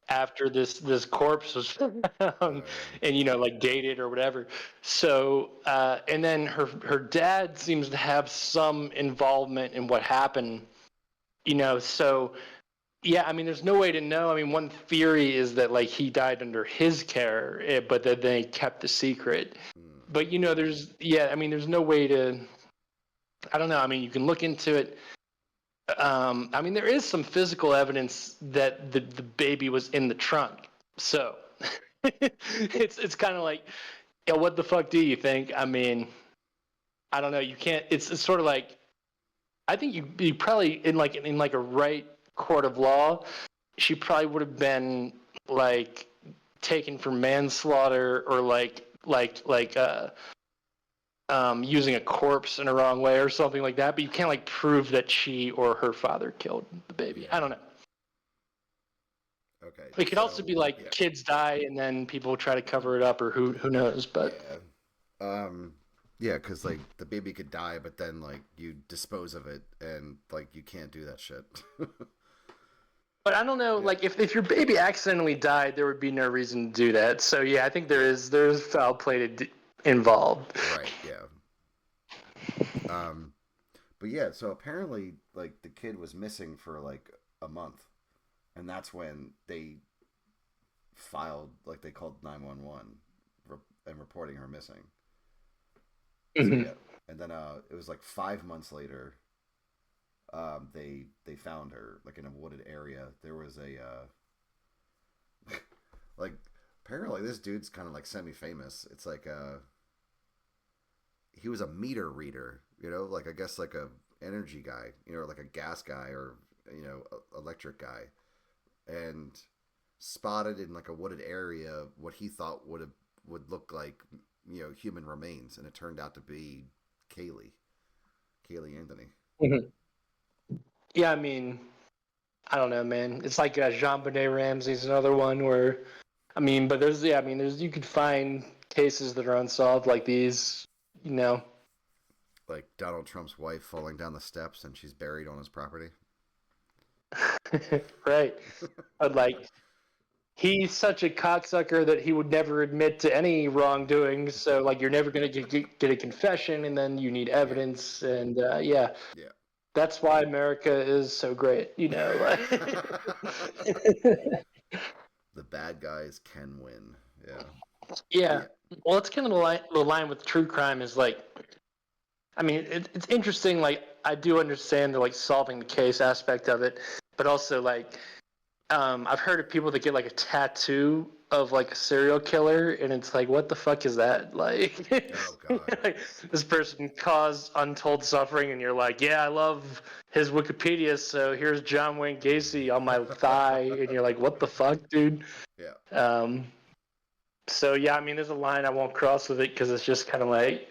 After this corpse was found and dated or whatever. So and then her dad seems to have some involvement in what happened, so yeah, I mean there's no way to know. I mean, one theory is that he died under his care, but that they kept the secret. But there's no way to, I don't know. I mean, you can look into it. I mean, there is some physical evidence that the baby was in the trunk. So it's kind of what the fuck do you think? I mean, I don't know. You can't. It's sort of I think you probably in a right court of law, she probably would have been taken for manslaughter or using a corpse in a wrong way or something like that, but you can't prove that she or her father killed the baby. I don't know. Okay. It could also be kids die and then people try to cover it up, or who knows, but because the baby could die, but then you dispose of it and you can't do that shit. But I don't know, if your baby accidentally died, there would be no reason to do that. So yeah, I think there's foul play involved. Right, yeah. But yeah, so apparently the kid was missing for a month. and that's when they filed, like they called 911 and reporting her missing. So Mhm. yeah, and then it was like 5 months later. They found her like in a wooded area. There was a like apparently this dude's kind of like semi-famous. It's like he was a meter reader, like I guess like a energy guy, like a gas guy or electric guy, and spotted in like a wooded area what he thought would look like human remains, and it turned out to be Kaylee Anthony. Mhm. Yeah, I mean, I don't know, man. It's like Jean Benet Ramsey's another one where, I mean, but there's, yeah, I mean, there's, you could find cases that are unsolved like these, you know. Like Donald Trump's wife falling down the steps and she's buried on his property. Right. But like, he's such a cocksucker that he would never admit to any wrongdoing. So like, you're never gonna get a confession, and then you need Yeah, evidence, and yeah, yeah. that's why America is so great. Like, The bad guys can win. Yeah, yeah. yeah, Well, it's kind of the line with true crime is like, I mean, it's interesting. Like, I do understand the like solving the case aspect of it, but also like, I've heard of people that get like a tattoo of like a serial killer, and it's like, what the fuck is that? Like, Oh God. like, this person caused untold suffering, and you're like, yeah, I love his Wikipedia, so here's John Wayne Gacy on my thigh, and you're like, what the fuck, dude? Yeah, Um, so yeah, I mean, there's a line I won't cross with it because it's just kind of like,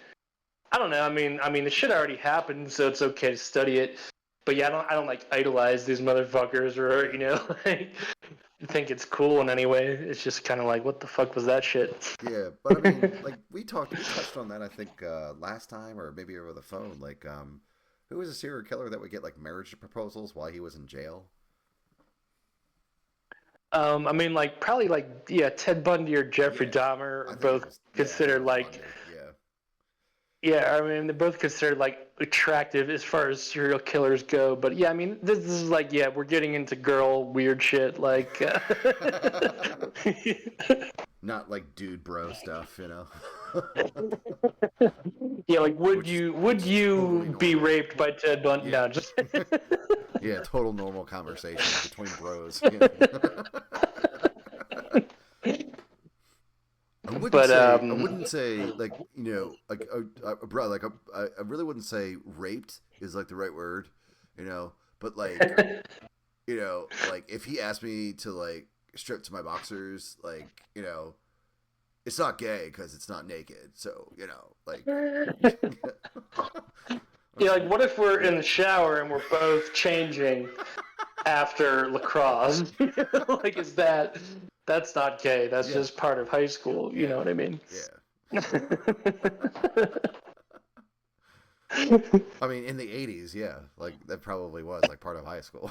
I don't know. I mean, the shit already happened, so it's okay to study it. But yeah, I don't like idolize these motherfuckers or like think it's cool in any way. It's just kind of like, what the fuck was that shit? yeah. But I mean, like we touched on that I think last time or maybe over the phone. Like, who was a serial killer that would get like marriage proposals while he was in jail? I mean, like probably like yeah, Ted Bundy or Jeffrey Yeah, Dahmer I are think it both was. Yeah, I think it considered was like Bundy. Yeah, yeah. I mean, they're both considered like attractive as far as serial killers go. But yeah, I mean, this is like yeah, we're getting into girl weird shit like. not like dude bro stuff. Yeah, like would which is you which would is totally you be normal. raped by Ted Bundy? Yeah. No, just Yeah, total normal conversation between bros. I wouldn't but say like like bro, like I really wouldn't say raped is like the right word, but like like if he asked me to like strip to my boxers, like it's not gay because it's not naked, so like yeah, like what if we're yeah. in the shower and we're both changing after lacrosse? Like is that's not gay? That's Yeah, just part of high school. You yeah, know what I mean? yeah. I mean, in the '80s, yeah, like that probably was like part of high school.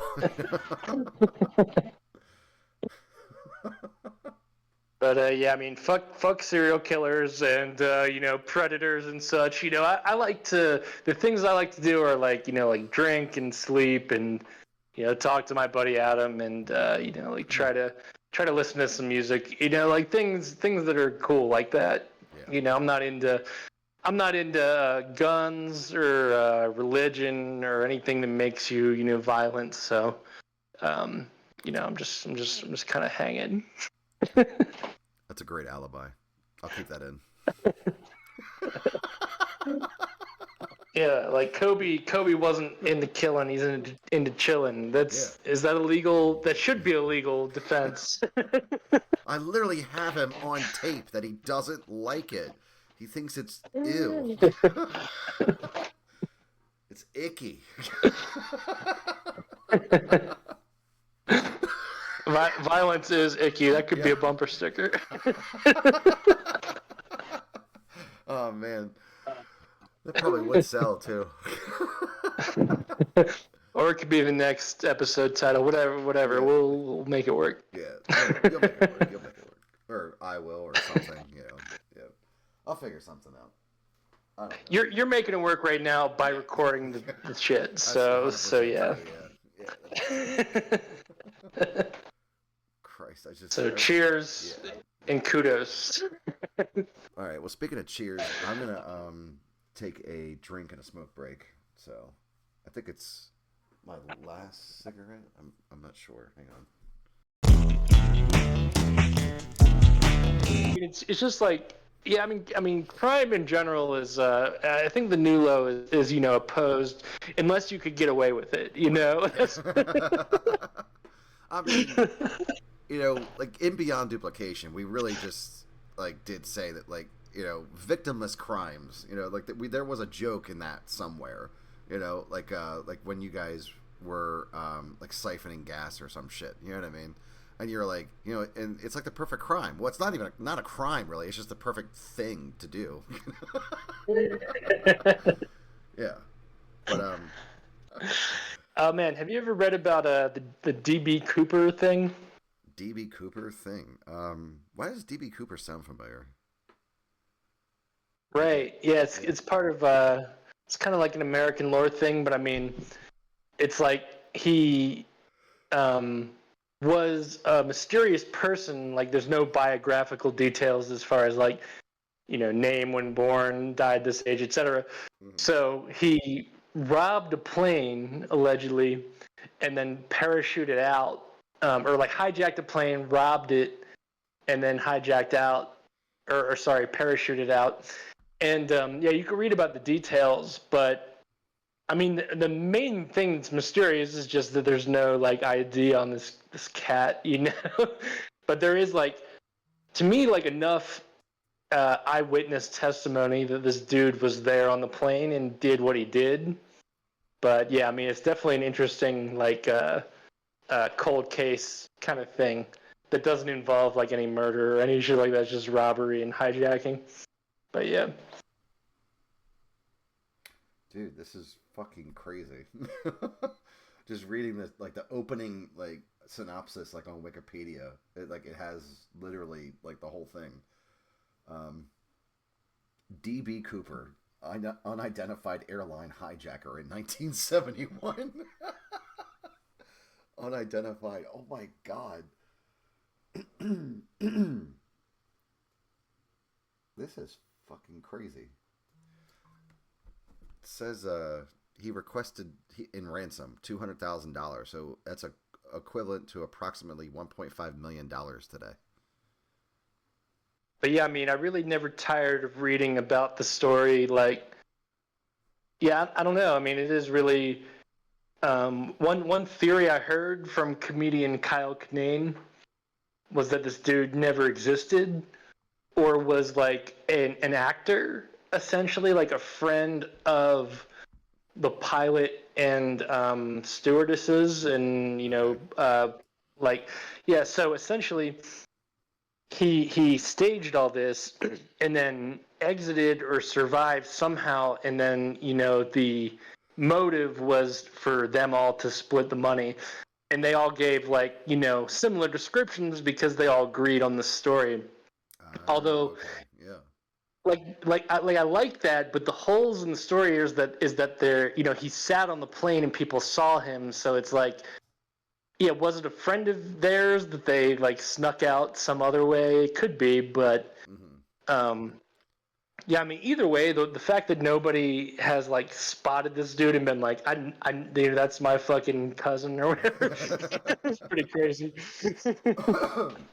But yeah, I mean, fuck serial killers and predators and such. I like to the things I like to do are like like drink and sleep and talk to my buddy Adam and like try to listen to some music. Like things that are cool like that. Yeah, I'm not into guns or religion or anything that makes you violent. So um, I'm just kind of hanging. that's a great alibi. I'll keep that in. Yeah, like Kobe wasn't into killing, he's into chilling. Yeah, Is that illegal? That should be a legal defense. I literally have him on tape that he doesn't like it. He thinks it's ew. It's icky. Violence is icky. That could be Yeah. a bumper sticker. Oh man, that probably would sell too. Or it could be the next episode title. Whatever. Yeah. We'll make it work. Yeah, you'll make it work. You'll make it work, or I will, or something. Yeah, I'll figure something out. I don't know. You're making it work right now by recording the shit. That's So 100% yeah. true, yeah. Yeah. Christ! I just So cheers Yeah. and kudos. All right. Well, speaking of cheers, I'm gonna take a drink and a smoke break. So I think it's my last cigarette. I'm not sure. Hang on. It's just like, yeah, I mean, crime in general is. I think the new low is opposed unless you could get away with it. I mean, like in Beyond Duplication, we really just like did say that, like, victimless crimes. Like that there was a joke in that somewhere. Like when you guys were like siphoning gas or some shit. You know what I mean? And you're like, and it's like the perfect crime. Well, it's not even not a crime really. It's just the perfect thing to do. Yeah, but Oh man, have you ever read about the DB Cooper thing? DB Cooper thing. Why does DB Cooper sound familiar? Right. Yeah, it's part of it's kind of like an American lore thing, but I mean, it's like he was a mysterious person. Like, there's no biographical details as far as like, name, when born, died this age, etc. So he robbed a plane allegedly, and then parachuted out, or like hijacked a plane, robbed it, and then hijacked out, or sorry, parachuted out. And yeah, you can read about the details, but I mean, the main thing that's mysterious is just that there's no like ID on this cat, But there is, like, to me, like, enough eyewitness testimony that this dude was there on the plane and did what he did. But yeah, I mean, it's definitely an interesting, like, cold case kind of thing that doesn't involve like any murder or any shit like that. It's just robbery and hijacking. But yeah. Dude, this is fucking crazy. Just reading this, like the opening, like synopsis, like on Wikipedia, it has literally like the whole thing. DB Cooper, unidentified airline hijacker in 1971. Unidentified. Oh my god. This is fucking crazy. It says he requested in ransom $200,000, so that's equivalent to approximately $1.5 million today. But yeah, I mean, I really never tired of reading about the story. Like, yeah, I don't know. I mean, it is really one theory I heard from comedian Kyle Kinane was that this dude never existed, or was like an actor, essentially, like a friend of the pilot and stewardesses, and like, yeah. So essentially, he staged all this and then exited or survived somehow, and then the motive was for them all to split the money, and they all gave like similar descriptions because they all agreed on the story. Although, okay. Yeah. I like that, but the holes in the story is that there, he sat on the plane and people saw him, so it's like, yeah, was it a friend of theirs that they like snuck out some other way? It could be, but yeah, I mean, either way, the fact that nobody has like spotted this dude and been like, that's my fucking cousin or whatever, it's pretty crazy.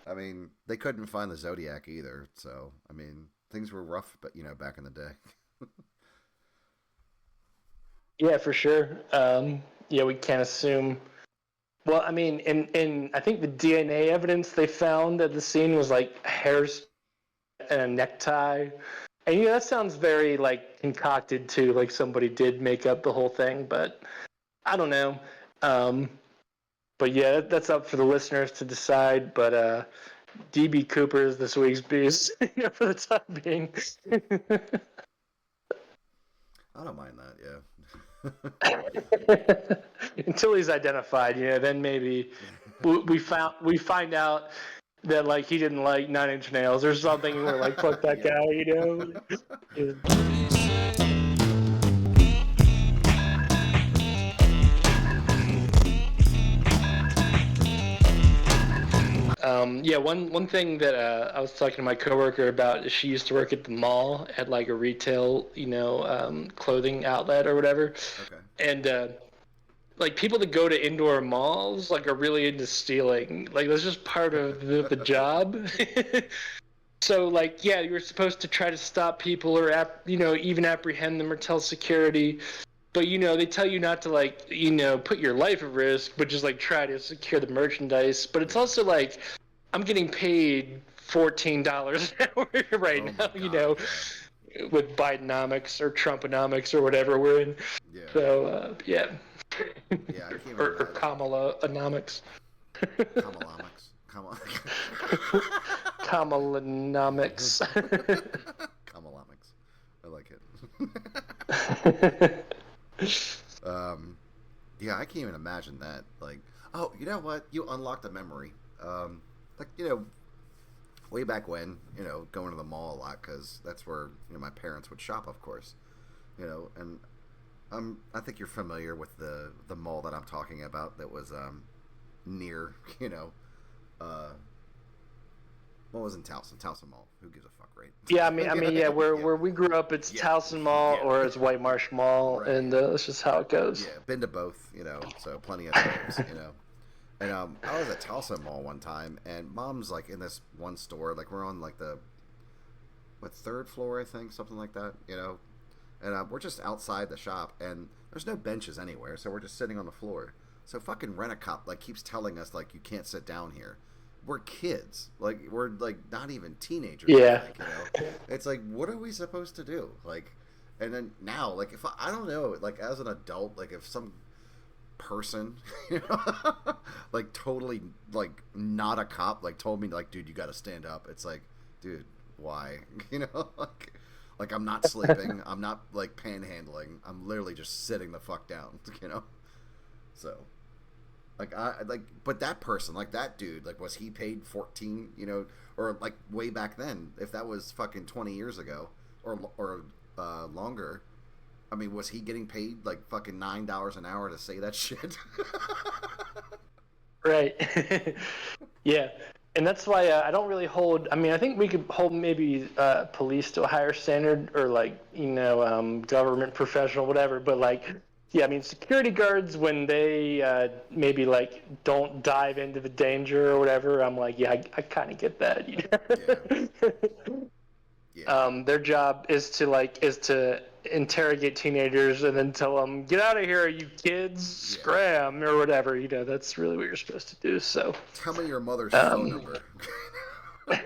I mean, they couldn't find the Zodiac either, so I mean, things were rough, but back in the day. Yeah, for sure. Yeah, we can't assume. Well, I mean, in I think the DNA evidence they found at the scene was like hairs and a necktie. And that sounds very like concocted too, like somebody did make up the whole thing, but I don't know. But yeah, that's up for the listeners to decide. But DB Cooper is this week's beast for the time being. I don't mind that, yeah. Until he's identified, then maybe we find out that like he didn't like 9 Inch Nails or something. We're like, fuck that guy, Yeah, one thing that I was talking to my coworker about is she used to work at the mall at like a retail, clothing outlet or whatever. Okay. And like people that go to indoor malls like are really into stealing. Like that's just part of the job. So like yeah, you're supposed to try to stop people or even apprehend them or tell security. But they tell you not to like put your life at risk, but just like try to secure the merchandise. But it's also like I'm getting paid $14 an hour right Oh now, my God, with Bidenomics or Trumponomics or whatever we're in. yeah. So yeah. Yeah, I can't even or imagine. Kamalanomics. Kamalanomics. Kamalanomics. Kamalanomics. I like it. Yeah, I can't even imagine that. Like, oh, you know what? You unlocked a memory. Like, way back when, going to the mall a lot because that's where my parents would shop, of course. And I think you're familiar with the mall that I'm talking about that was near, what was in Towson? Towson Mall. Who gives a fuck, right? Yeah, yeah. Where we grew up, it's Towson Mall or it's White Marsh Mall, Right. and that's just how it goes. Yeah, been to both, so plenty of times, And I was at Towson Mall one time, and Mom's like in this one store, like we're on like the third floor, I think, something like that, And we're just outside the shop, and there's no benches anywhere, so we're just sitting on the floor. So fucking Rent-A-Cop like keeps telling us like you can't sit down here. We're kids, like we're like not even teenagers. Yeah. It's like, what are we supposed to do? Like, and then now, like if I don't know, like as an adult, like if some person, like totally like not a cop, like told me like, dude, you got to stand up. It's like, dude, why? Like I'm not sleeping. I'm not like panhandling. I'm literally just sitting the fuck down. So, but that person, like that dude, like was he paid 14? Or like way back then, if that was fucking 20 years ago, or longer. I mean, was he getting paid like fucking $9 an hour to say that shit? Right. Yeah. And that's why I don't really hold. I mean, I think we could hold maybe police to a higher standard, or like government professional, whatever. But like, yeah, I mean, security guards when they maybe like don't dive into the danger or whatever. I'm like, yeah, I kind of get that. Yeah. Their job is to interrogate teenagers and then tell them, get out of here, you kids, scram or whatever. That's really what you're supposed to do. So tell me your mother's phone number. Yeah,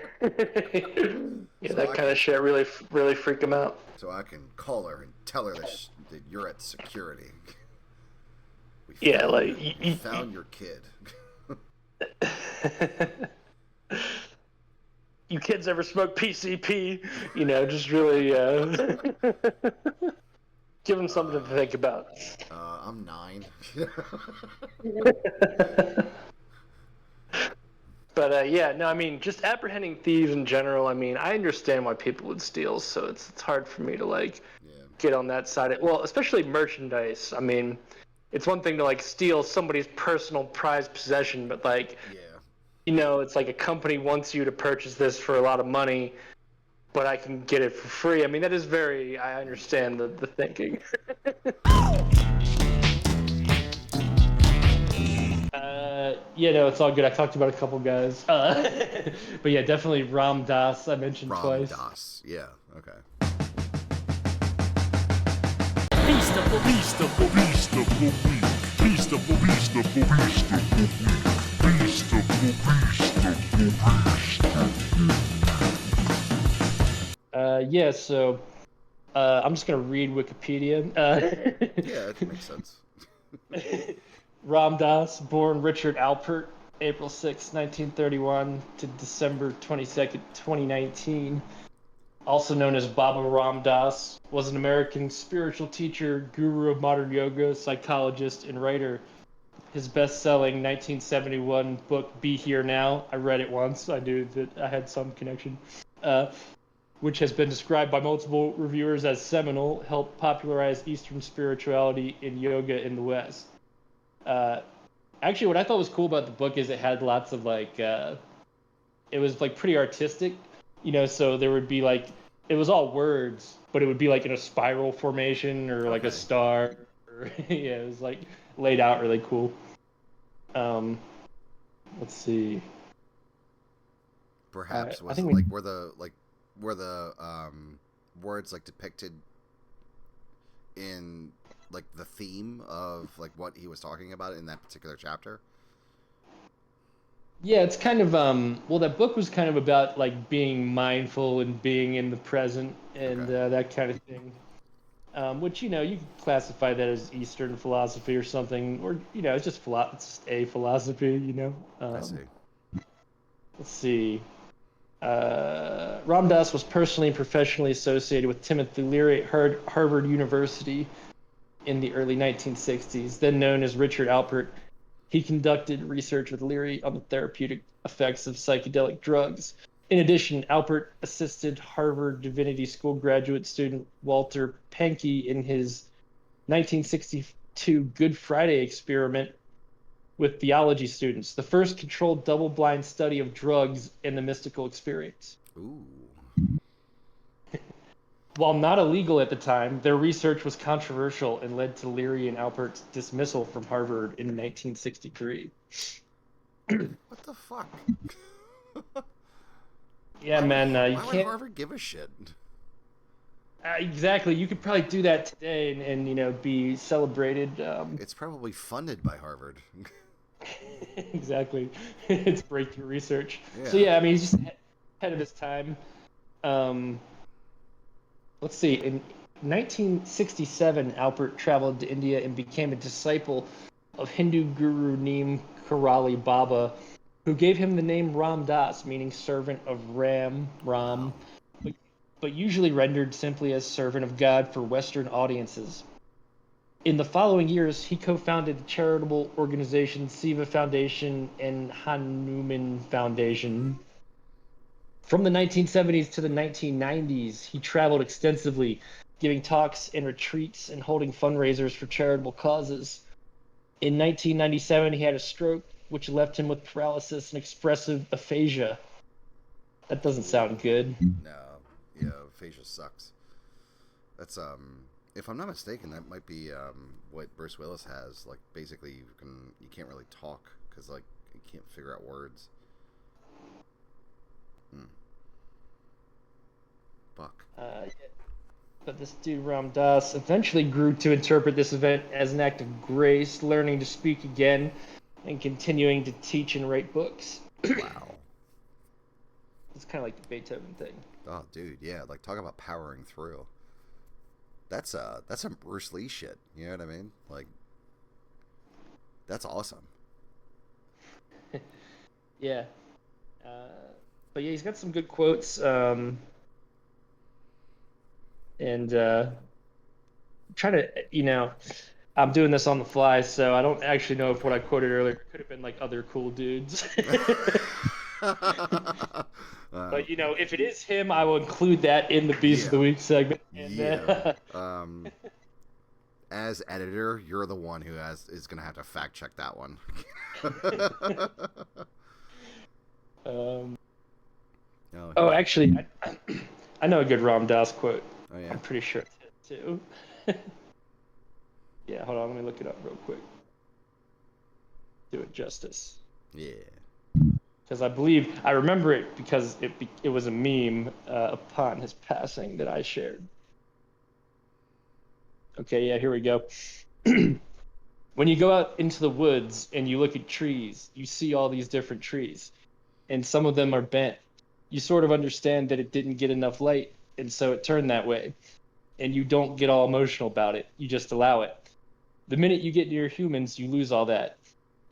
So that kind of shit really freak them out. So I can call her and tell her that you're at security. We found your kid. You kids ever smoke PCP? Just really give them something to think about. I'm 9. But yeah, no, I mean, just apprehending thieves in general. I mean, I understand why people would steal, so it's hard for me to like get on that side. Well, especially merchandise. I mean, it's one thing to like steal somebody's personal prized possession, but like, it's like a company wants you to purchase this for a lot of money, but I can get it for free. I mean, that is I understand the thinking. It's all good. I talked about a couple guys. But yeah, definitely Ram Dass I mentioned twice. Ram Dass, yeah, okay. So I'm just going to read Wikipedia. Yeah, it makes sense. Ram Dass, born Richard Alpert, April 6, 1931 to December 22nd, 2019. Also known as Baba Ram Dass, was an American spiritual teacher, guru of modern yoga, psychologist, and writer. His best-selling 1971 book, Be Here Now, I read it once. I knew that I had some connection. Which has been described by multiple reviewers as seminal, helped popularize Eastern spirituality and yoga in the West. Actually, what I thought was cool about the book is it had lots of like it was like pretty artistic, so there would be like, it was all words, but it would be like in a spiral formation or like a Okay. star. Or, yeah, it was like laid out really cool. Let's see. Perhaps I was think it we, like were the words like depicted in like the theme of like what he was talking about in that particular chapter? yeah, it's kind of well, that book was kind of about like being mindful and being in the present and Okay. that kind of thing. Which you could classify that as Eastern philosophy or something, or it's just it's just a philosophy. I see. Let's see. Ram Dass was personally and professionally associated with Timothy Leary at Harvard University in the early 1960s, then known as Richard Alpert. He conducted research with Leary on the therapeutic effects of psychedelic drugs. In addition, Alpert assisted Harvard Divinity School graduate student Walter Pankey in his 1962 Good Friday experiment with theology students, the first controlled double-blind study of drugs and the mystical experience. Ooh. While not illegal at the time, their research was controversial and led to Leary and Alpert's dismissal from Harvard in 1963. What the fuck? Yeah, Why would, man, you why would can't Harvard give a shit? exactly. You could probably do that today and be celebrated. It's probably funded by Harvard. Exactly, it's breakthrough research. So Yeah. yeah, I mean, he's just ahead of his time. Um, let's see. In 1967, Alpert traveled to India and became a disciple of Hindu guru named Karali Baba, who gave him the name Ram Das, meaning servant of Ram, Wow. but usually rendered simply as servant of God for Western audiences. In the following years, he co-founded the charitable organization Siva Foundation and Hanuman Foundation. From the 1970s to the 1990s, he traveled extensively, giving talks and retreats and holding fundraisers for charitable causes. In 1997, he had a stroke, which left him with paralysis and expressive aphasia. That doesn't sound good. No. Yeah, aphasia sucks. That's if I'm not mistaken, that might be what Bruce Willis has. Like basically you can't really talk cuz like you can't figure out words. Hmm. Fuck. But this dude Ram Dass eventually grew to interpret this event as an act of grace, learning to speak again and continuing to teach and write books. Wow. It's kind of like the Beethoven thing. Oh, dude, yeah, like talk about powering through. That's some Bruce Lee shit. You know what I mean? Like that's awesome. Yeah. But yeah, he's got some good quotes. And trying to, I'm doing this on the fly, so I don't actually know if what I quoted earlier could have been like other cool dudes. But if it is him, I will include that in the Beast of the Yeah. Week segment. And Yeah. As editor, you're the one who is gonna have to fact check that one. oh, actually, I know a good Ram Dass quote. Oh yeah. I'm pretty sure it's it too. Yeah, hold on, let me look it up real quick. Do it justice. Yeah. Because I remember it because it was a meme upon his passing that I shared. Okay, yeah, here we go. When you go out into the woods and you look at trees, you see all these different trees, and some of them are bent. You sort of understand that it didn't get enough light, and so it turned that way. And you don't get all emotional about it. You just allow it. The minute you get near humans, you lose all that.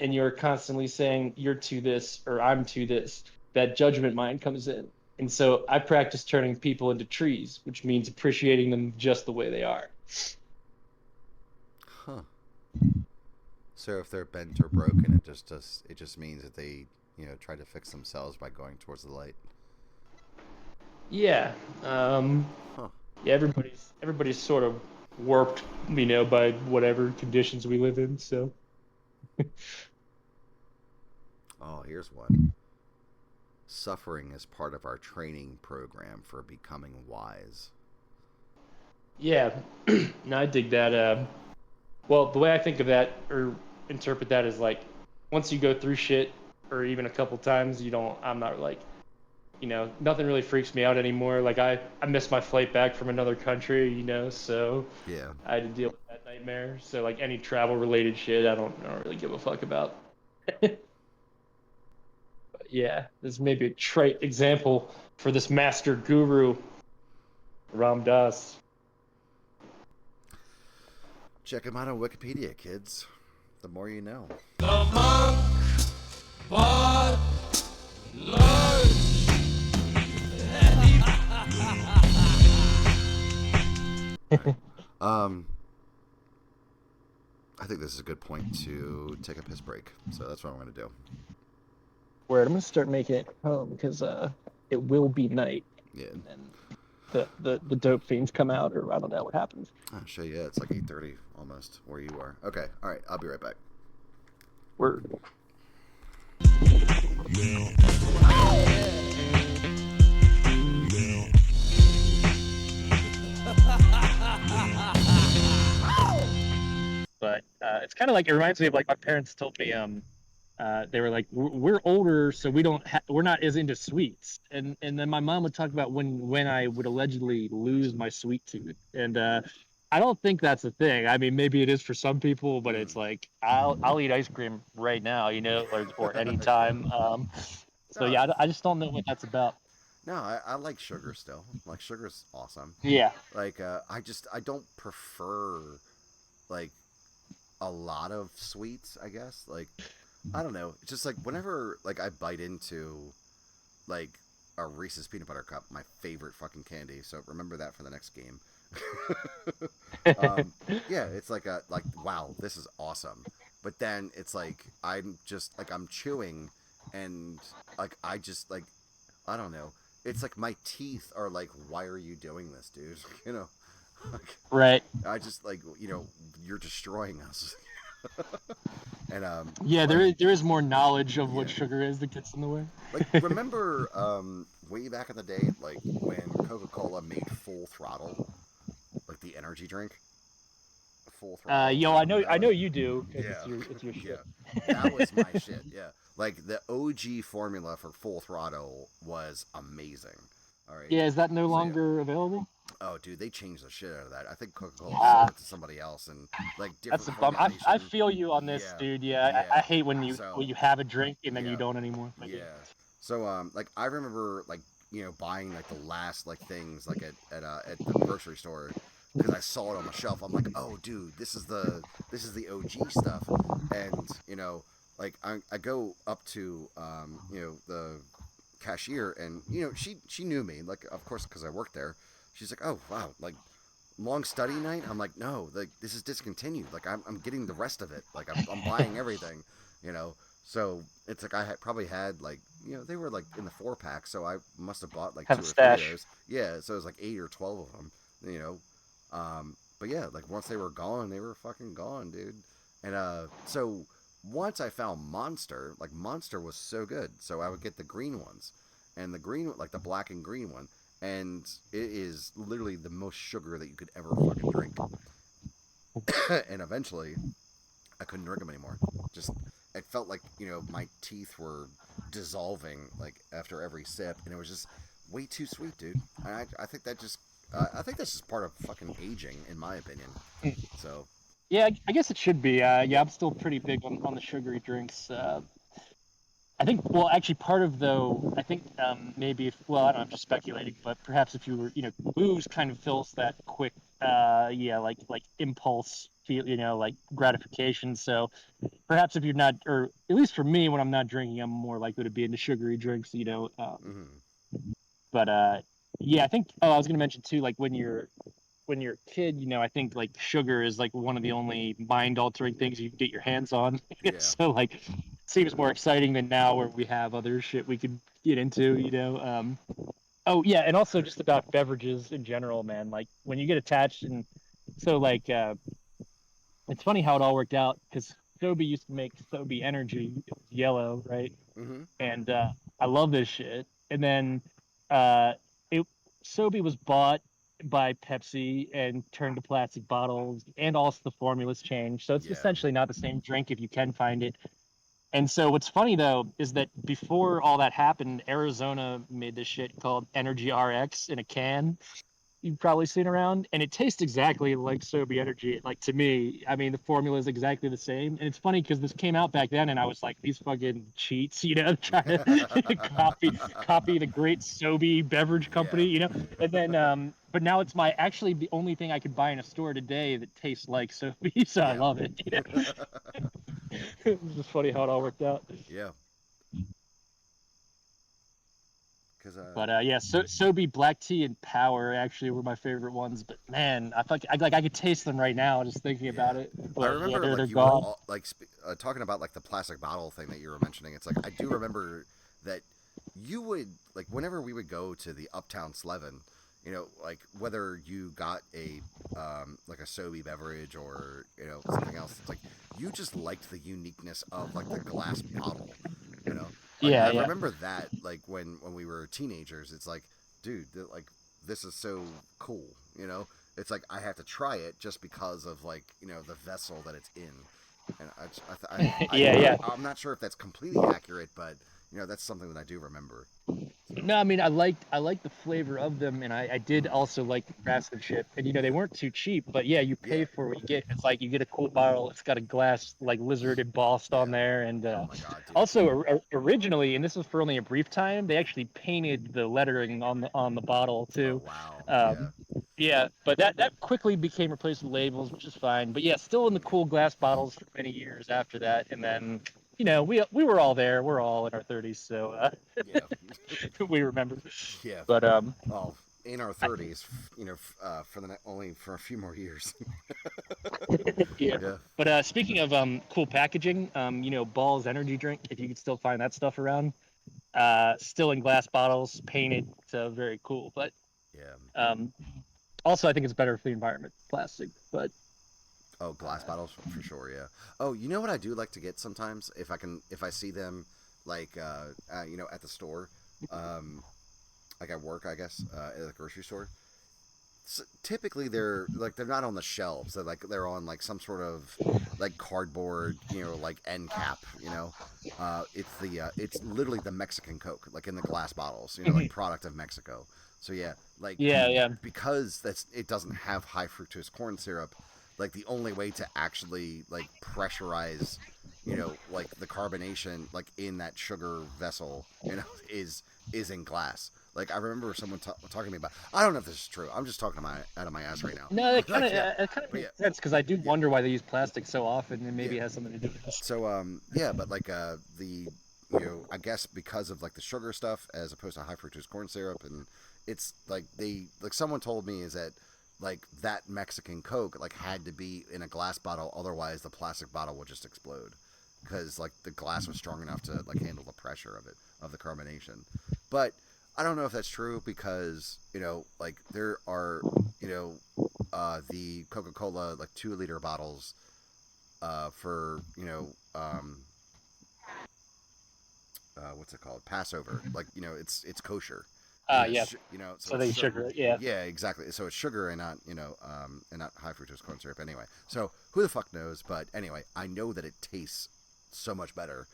And you're constantly saying, you're to this, or I'm to this. That judgment mind comes in. And so I practice turning people into trees, which means appreciating them just the way they are. Huh. So if they're bent or broken, it just means that they try to fix themselves by going towards the light. Yeah. Huh. Yeah, everybody's sort of warped, by whatever conditions we live in. So. Oh, here's one. suffering is part of our training program for becoming wise. Yeah, no, I dig that. Well, the way I think of that or interpret that is like, once you go through shit, or even a couple times, I'm not like, nothing really freaks me out anymore. Like I missed my flight back from another country, so Yeah. I had to deal with that nightmare. So like any travel related shit, I don't really give a fuck about. But yeah, this may be a trite example for this master guru, Ram Dass. Check him out on Wikipedia, kids. The more you know. The monk bought lunch. I think this is a good point to take a piss break. So that's what I'm going to do. Word. I'm gonna start making it home because it will be night, Yeah. and the dope fiends come out, or I don't know what happens. Oh, shit, yeah. It's like 8:30 almost where you are. Okay. All right. I'll be right back. Word. But it's kind of like, it reminds me of like my parents told me they were like, we're older, so we're not as into sweets, and then my mom would talk about when I would allegedly lose my sweet tooth, and I don't think that's a thing. I mean, maybe it is for some people, but it's like I'll eat ice cream right now, or anytime. So yeah, I just don't know what that's about. No, I like sugar still. Like, sugar's awesome. Yeah. Like, I don't prefer, like, a lot of sweets, I guess. Like, I don't know. It's just like whenever like I bite into like a Reese's peanut butter cup, my favorite fucking candy. So remember that for the next game. Yeah, it's like wow, this is awesome. But then it's like I'm chewing, and like I don't know. It's like my teeth are like, why are you doing this, dude? Like, Right. I just like you're destroying us. And Yeah, there is more knowledge of what Yeah. sugar is that gets in the way. like remember way back in the day, like when Coca-Cola made Full Throttle, like the energy drink, Full Throttle. Yo, Remember that I know one? you do because Yeah, it's your shit. yeah, that was my shit. Yeah, like the OG formula for Full Throttle was amazing. All right. Yeah, is that no So, yeah. longer available? Oh, dude, they changed the shit out of that. I think Coca-Cola Ah, sold it to somebody else, and like that's different a bum. I formulation. feel you on this, Yeah, dude. Yeah, I yeah. hate when So you have a drink and then you yeah, don't anymore. Like, yeah. So like I remember like buying like the last like things like at the grocery store because I saw it on the shelf. I'm like, oh, dude, this is the OG stuff, and like I go up to the cashier, and she knew me, like, of course, because I worked there. She's like, oh wow, like long study night. I'm like, no, like this is discontinued. Like I'm getting the rest of it. Like I'm buying everything, you know. So it's like probably had like they were like in the 4-pack, so I must have bought like have 2 a or 3 of stash. those. Yeah, so it was like 8 or 12 of them, you know. But yeah, like once they were gone, they were fucking gone, dude. And so once I found Monster, like Monster was so good, so I would get the green ones, and the green, like the black and green one, and it is literally the most sugar that you could ever fucking drink. And eventually, I couldn't drink them anymore. Just it felt like my teeth were dissolving like after every sip, and it was just way too sweet, dude. I think that just I think that's just part of fucking aging, in my opinion. So Yeah, I guess it should be. Yeah, I'm still pretty big on the sugary drinks. I think, well, actually, part of though, I think maybe if, well, I don't know, I'm just speculating, but perhaps if you were, booze kind of fills that quick, yeah, like impulse feel, like gratification. So perhaps if you're not, or at least for me, when I'm not drinking, I'm more likely to be into sugary drinks, mhm. But yeah, I think. Oh, I was gonna mention too, like when you're a kid, I think like sugar is like one of the only mind altering things you can get your hands on. Yeah. So like it seems more exciting than now where we have other shit we could get into. Oh yeah, and also just about beverages in general, man. Like when you get attached, and so like it's funny how it all worked out because Kobe used to make Kobe Energy, it was yellow, right? Mhm. And I love this shit. And then uh, it Sobe was bought by Pepsi and turned to plastic bottles, and also the formulas changed. So it's Yeah. essentially not the same drink if you can find it. And so what's funny though is that before all that happened, Arizona made this shit called Energy RX in a can. You've probably seen around, and it tastes exactly like Sobe Energy. Like to me, I mean, the formula is exactly the same. And it's funny because this came out back then, and I was like, these fucking cheats, trying to copy the great Sobe beverage company, Yeah. And then, but now it's actually the only thing I could buy in a store today that tastes like Sobe, so I Yeah. love it. It's just funny how it all worked out. Yeah. Because But yeah, Sobe Black Tea and Power actually were my favorite ones. But man, I thought I could taste them right now just thinking yeah. about it. I But yeah, remember they're like you were gone. all like talking about like the plastic bottle thing that you were mentioning. It's like I do remember that you would like whenever we would go to the Uptown Slevin, like whether you got a like a Sobe beverage or something else. It's like you just liked the uniqueness of like the glass bottle. You know, like Yeah, I yeah, remember that like when we were teenagers. It's like, dude, like this is so cool. It's like I have to try it just because of like the vessel that it's in, and yeah, yeah. I'm not sure if that's completely accurate, but that's something that I do remember. So No, I mean I liked the flavor of them, and I did also like the craftsmanship. And they yeah, weren't too cheap, but yeah, you yeah, pay for what you get. It's like you get a cool bottle. It's got a glass like lizard embossed yeah. on there, and Oh my god, dude. also originally, and this was for only a brief time, they actually painted the lettering on the bottle Oh too. wow, yeah, Um, yeah, but that quickly became replaced with labels, which is fine. But yeah, still in the cool glass bottles for many years after that, and then we were all there. We're all in our 30s, so yeah, we remember. yeah. But Oh, in our 30s, for only for a few more years. yeah. Yeah. But speaking of cool packaging, Ball's energy drink, if you could still find that stuff around, still in glass bottles, painted, so very cool. But Yeah. um, also, I think it's better for the environment, plastic. But Oh, glass bottles for sure. Yeah. Oh, you know what I do like to get sometimes if I see them like at the store, um, like at work, I guess, at the grocery store. Typically they're not on the shelves. They're on like some sort of like cardboard, like end cap. It's literally the Mexican Coke, like in the glass bottles. Like product of Mexico. So yeah, like yeah, yeah, because it doesn't have high fructose corn syrup. Like the only way to actually like pressurize, like the carbonation like in that sugar vessel, is in glass. Like I remember someone talking to me about. I don't know if this is true. I'm just talking out of my ass right now. no, Like yeah, it kind of but yeah, makes sense because I do yeah, wonder why they use plastic so often, and yeah. maybe it has something to do with this. So yeah, but like the I guess because of like the sugar stuff as opposed to high fructose corn syrup, and it's like someone told me is that like that Mexican Coke like had to be in a glass bottle, otherwise the plastic bottle would just explode because like the glass was strong enough to like handle the pressure of the carbonation. But I don't know if that's true because like there are the Coca-Cola like 2 liter bottles for what's it called, Passover, like it's kosher, Yeah, so so it's they sugar it. Yeah, yeah, exactly, so it's sugar and not and not high fructose corn syrup anyway. So who the fuck knows, but anyway, I know that it tastes so much better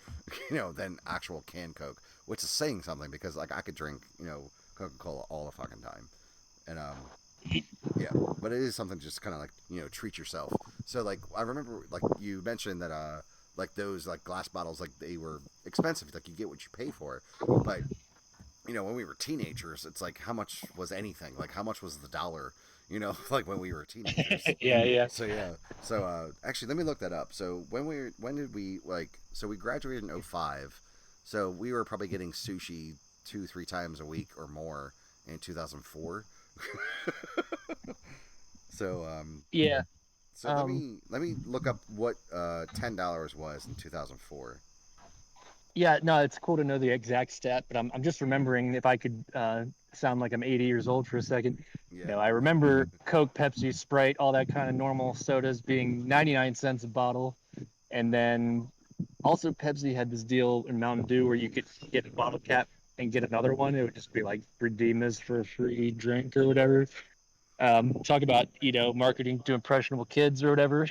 than actual canned Coke, which is saying something because like I could drink Coca-Cola all the fucking time. And yeah, but it is something to just kind of like treat yourself. So like I remember like you mentioned that like those like glass bottles, like they were expensive, like you get what you pay for, but when we were teenagers, it's like how much was anything, like how much was the dollar, like when we were teenagers. yeah, yeah. So yeah, so actually let me look that up. So when did we like, so we graduated in '05, so we were probably getting sushi 2-3 times a week or more in 2004. So Yeah. so let me look up what $10 was in 2004. Yeah, no, it's cool to know the exact stat, but I'm just remembering if I could sound like I'm 80 years old for a second. Yeah. I remember Coke, Pepsi, Sprite, all that kind of normal sodas being 99 cents a bottle, and then Also, Pepsi had this deal in Mountain Dew where you could get a bottle cap and get another one. It would just be like redeem this for a free drink or whatever. Talk about marketing to impressionable kids or whatever.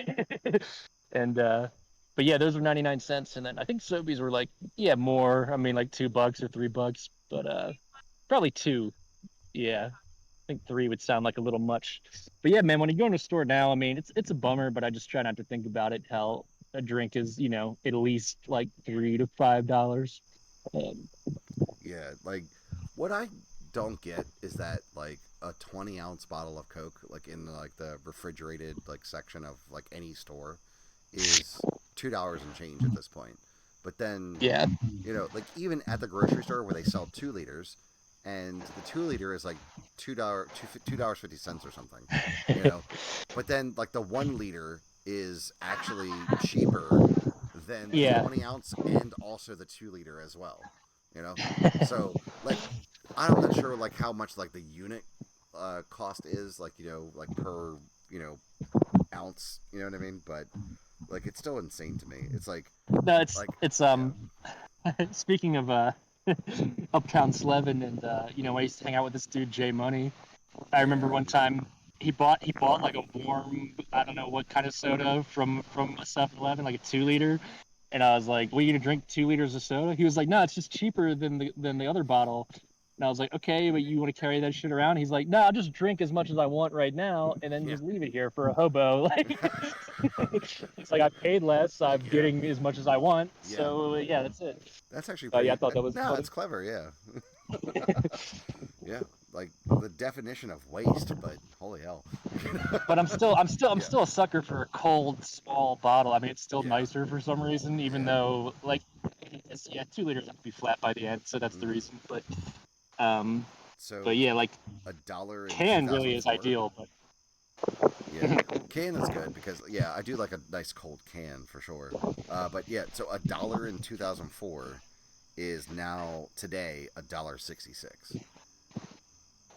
And but yeah, those were 99 cents, and then I think Sobeys were like more. I mean like $2 or $3, but probably two. Yeah, I think three would sound like a little much. But yeah, man, when you go in a store now, I mean it's a bummer, but I just try not to think about it. How a drink is at least like $3 to $5. Um, Yeah, like what I don't get is that like a 20-ounce bottle of Coke, like in like the refrigerated like section of like any store, is $2 and change at this point. But then, yeah, like even at the grocery store where they sell 2 liters, and the 2 liter is like $2.50 or something, you know. But then like the 1 liter is actually cheaper than the yeah. 20 ounce and also the 2 liter as well, you know. So like I'm not sure like how much like the unit cost is like like per ounce, you know what I mean? But like it's still insane to me. It's like No, it's like it's yeah. speaking of Uptown Slevin, and I used to hang out with this dude Jay Money. I remember Yeah. one time he bought like a warm, I don't know what kind of soda from a 7-Eleven, like a 2 liter. And I was like, "Well, you gonna drink 2 liters of soda?" He was like, "No, it's just cheaper than the other bottle." And I was like, "Okay, but you want to carry that shit around?" He's like, "No, I'll just drink as much as I want right now, and then Yeah. just leave it here for a hobo." Like, it's like I paid less, I'm Yeah. getting as much as I want. Yeah. So yeah, that's it. That's actually Yeah, I pretty. thought that was No, funny. it's clever. Yeah. Yeah. Like the definition of waste, but holy hell. But I'm Yeah. still a sucker for a cold small bottle. I mean, it's still Yeah. nicer for some reason, even Yeah. though like 2 liters have to be flat by the end, so that's the Hmm. reason. Um, but So yeah, like $1 in can really is 2004. ideal, but Yeah. Can is good because yeah, I do like a nice cold can for sure. But yeah, so $1 in 2004 is now today $1.66.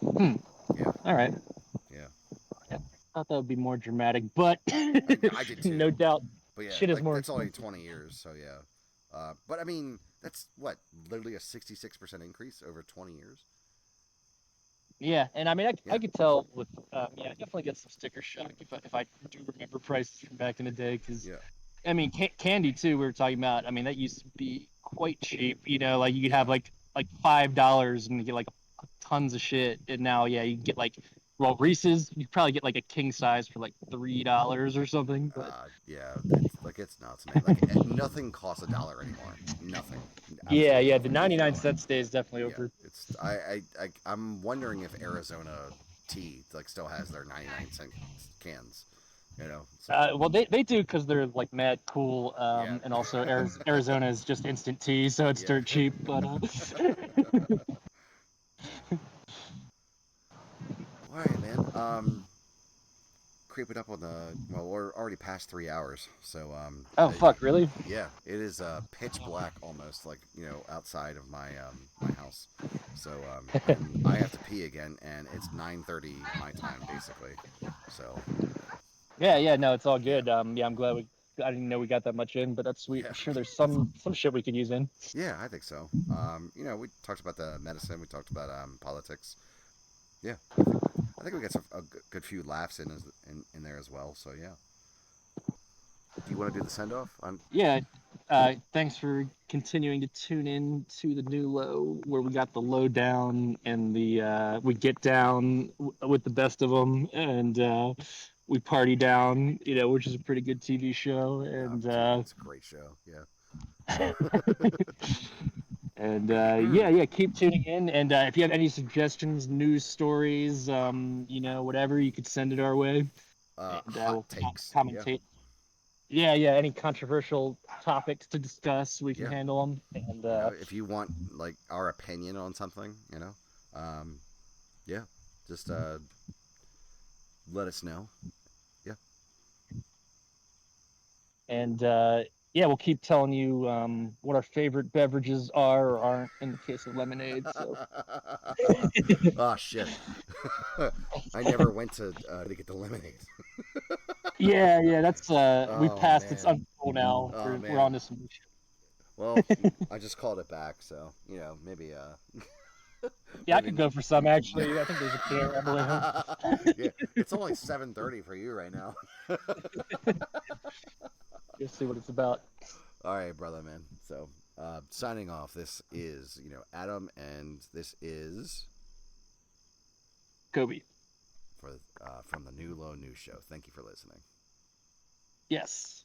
hmm, Yeah. all right. Yeah. I thought that would be more dramatic, but I did no too. doubt, But yeah, shit is like more that's only expensive. 20 years, so yeah. But I mean, that's what literally a 66% increase over 20 years. Yeah, and I mean, I Yeah, could tell with I definitely get some sticker shock if I do remember prices from back in the day, because yeah, I mean, candy too. We were talking about. I mean, that used to be quite cheap. Like you could yeah. have like $5 and you get like tons of shit. And now, yeah, you can get like Reese's. You probably get like a king size for like $3 or something. But Yeah. It's nuts, man. Like nothing costs $1 anymore. Nothing. Absolutely yeah, the nothing costs a 99 dollar. cent day is definitely Yeah, over. it's I'm wondering if Arizona tea like still has their 99-cent cans. So Well, they do because they're like mad cool. yeah, And also Arizona is just instant tea, so it's yeah. dirt cheap. But All right, man. Creeping up on the we're already past 3 hours, so oh fuck, really? yeah, it is pitch black almost, like outside of my house. So and I have to pee again, and it's 9:30 my time basically. So Yeah, no, it's all yeah, good. Yeah, I'm glad I didn't know we got that much in, but that's sweet. yeah, I'm sure there's some shit we could use in. yeah, I think so. We talked about the medicine, we talked about politics. Yeah, I think we got a good few laughs in there as well. So yeah, do you want to do the send off? Yeah, thanks for continuing to tune in to the new low, where we got the low down and the we get down with the best of them, and we party down, which is a pretty good TV show, Oh, and dude, it's a great show. Yeah. and yeah, keep tuning in, and if you have any suggestions, news stories, whatever, you could send it our way, and Hot we'll takes. Yeah. commentate. Yeah, any controversial topics to discuss, we can Yeah. handle them. And If you want like our opinion on something, yeah, just let us know. Yeah. and yeah, we'll keep telling you what our favorite beverages are or aren't in the case of lemonade. So Oh shit. I never went to get the lemonade. Yeah. That's we Oh, passed. It's man. uncool now. Oh, We're man. on to some new shit. Well, I just called it back, so maybe Yeah, I maybe could go for some actually. I think there's a can I believe him. yeah, it's only 7:30 for you right now. You'll see what it's about. All right, brother, man. So, signing off. This is Adam, and this is Kobe. for from the New Low News Show. Thank you for listening. Yes.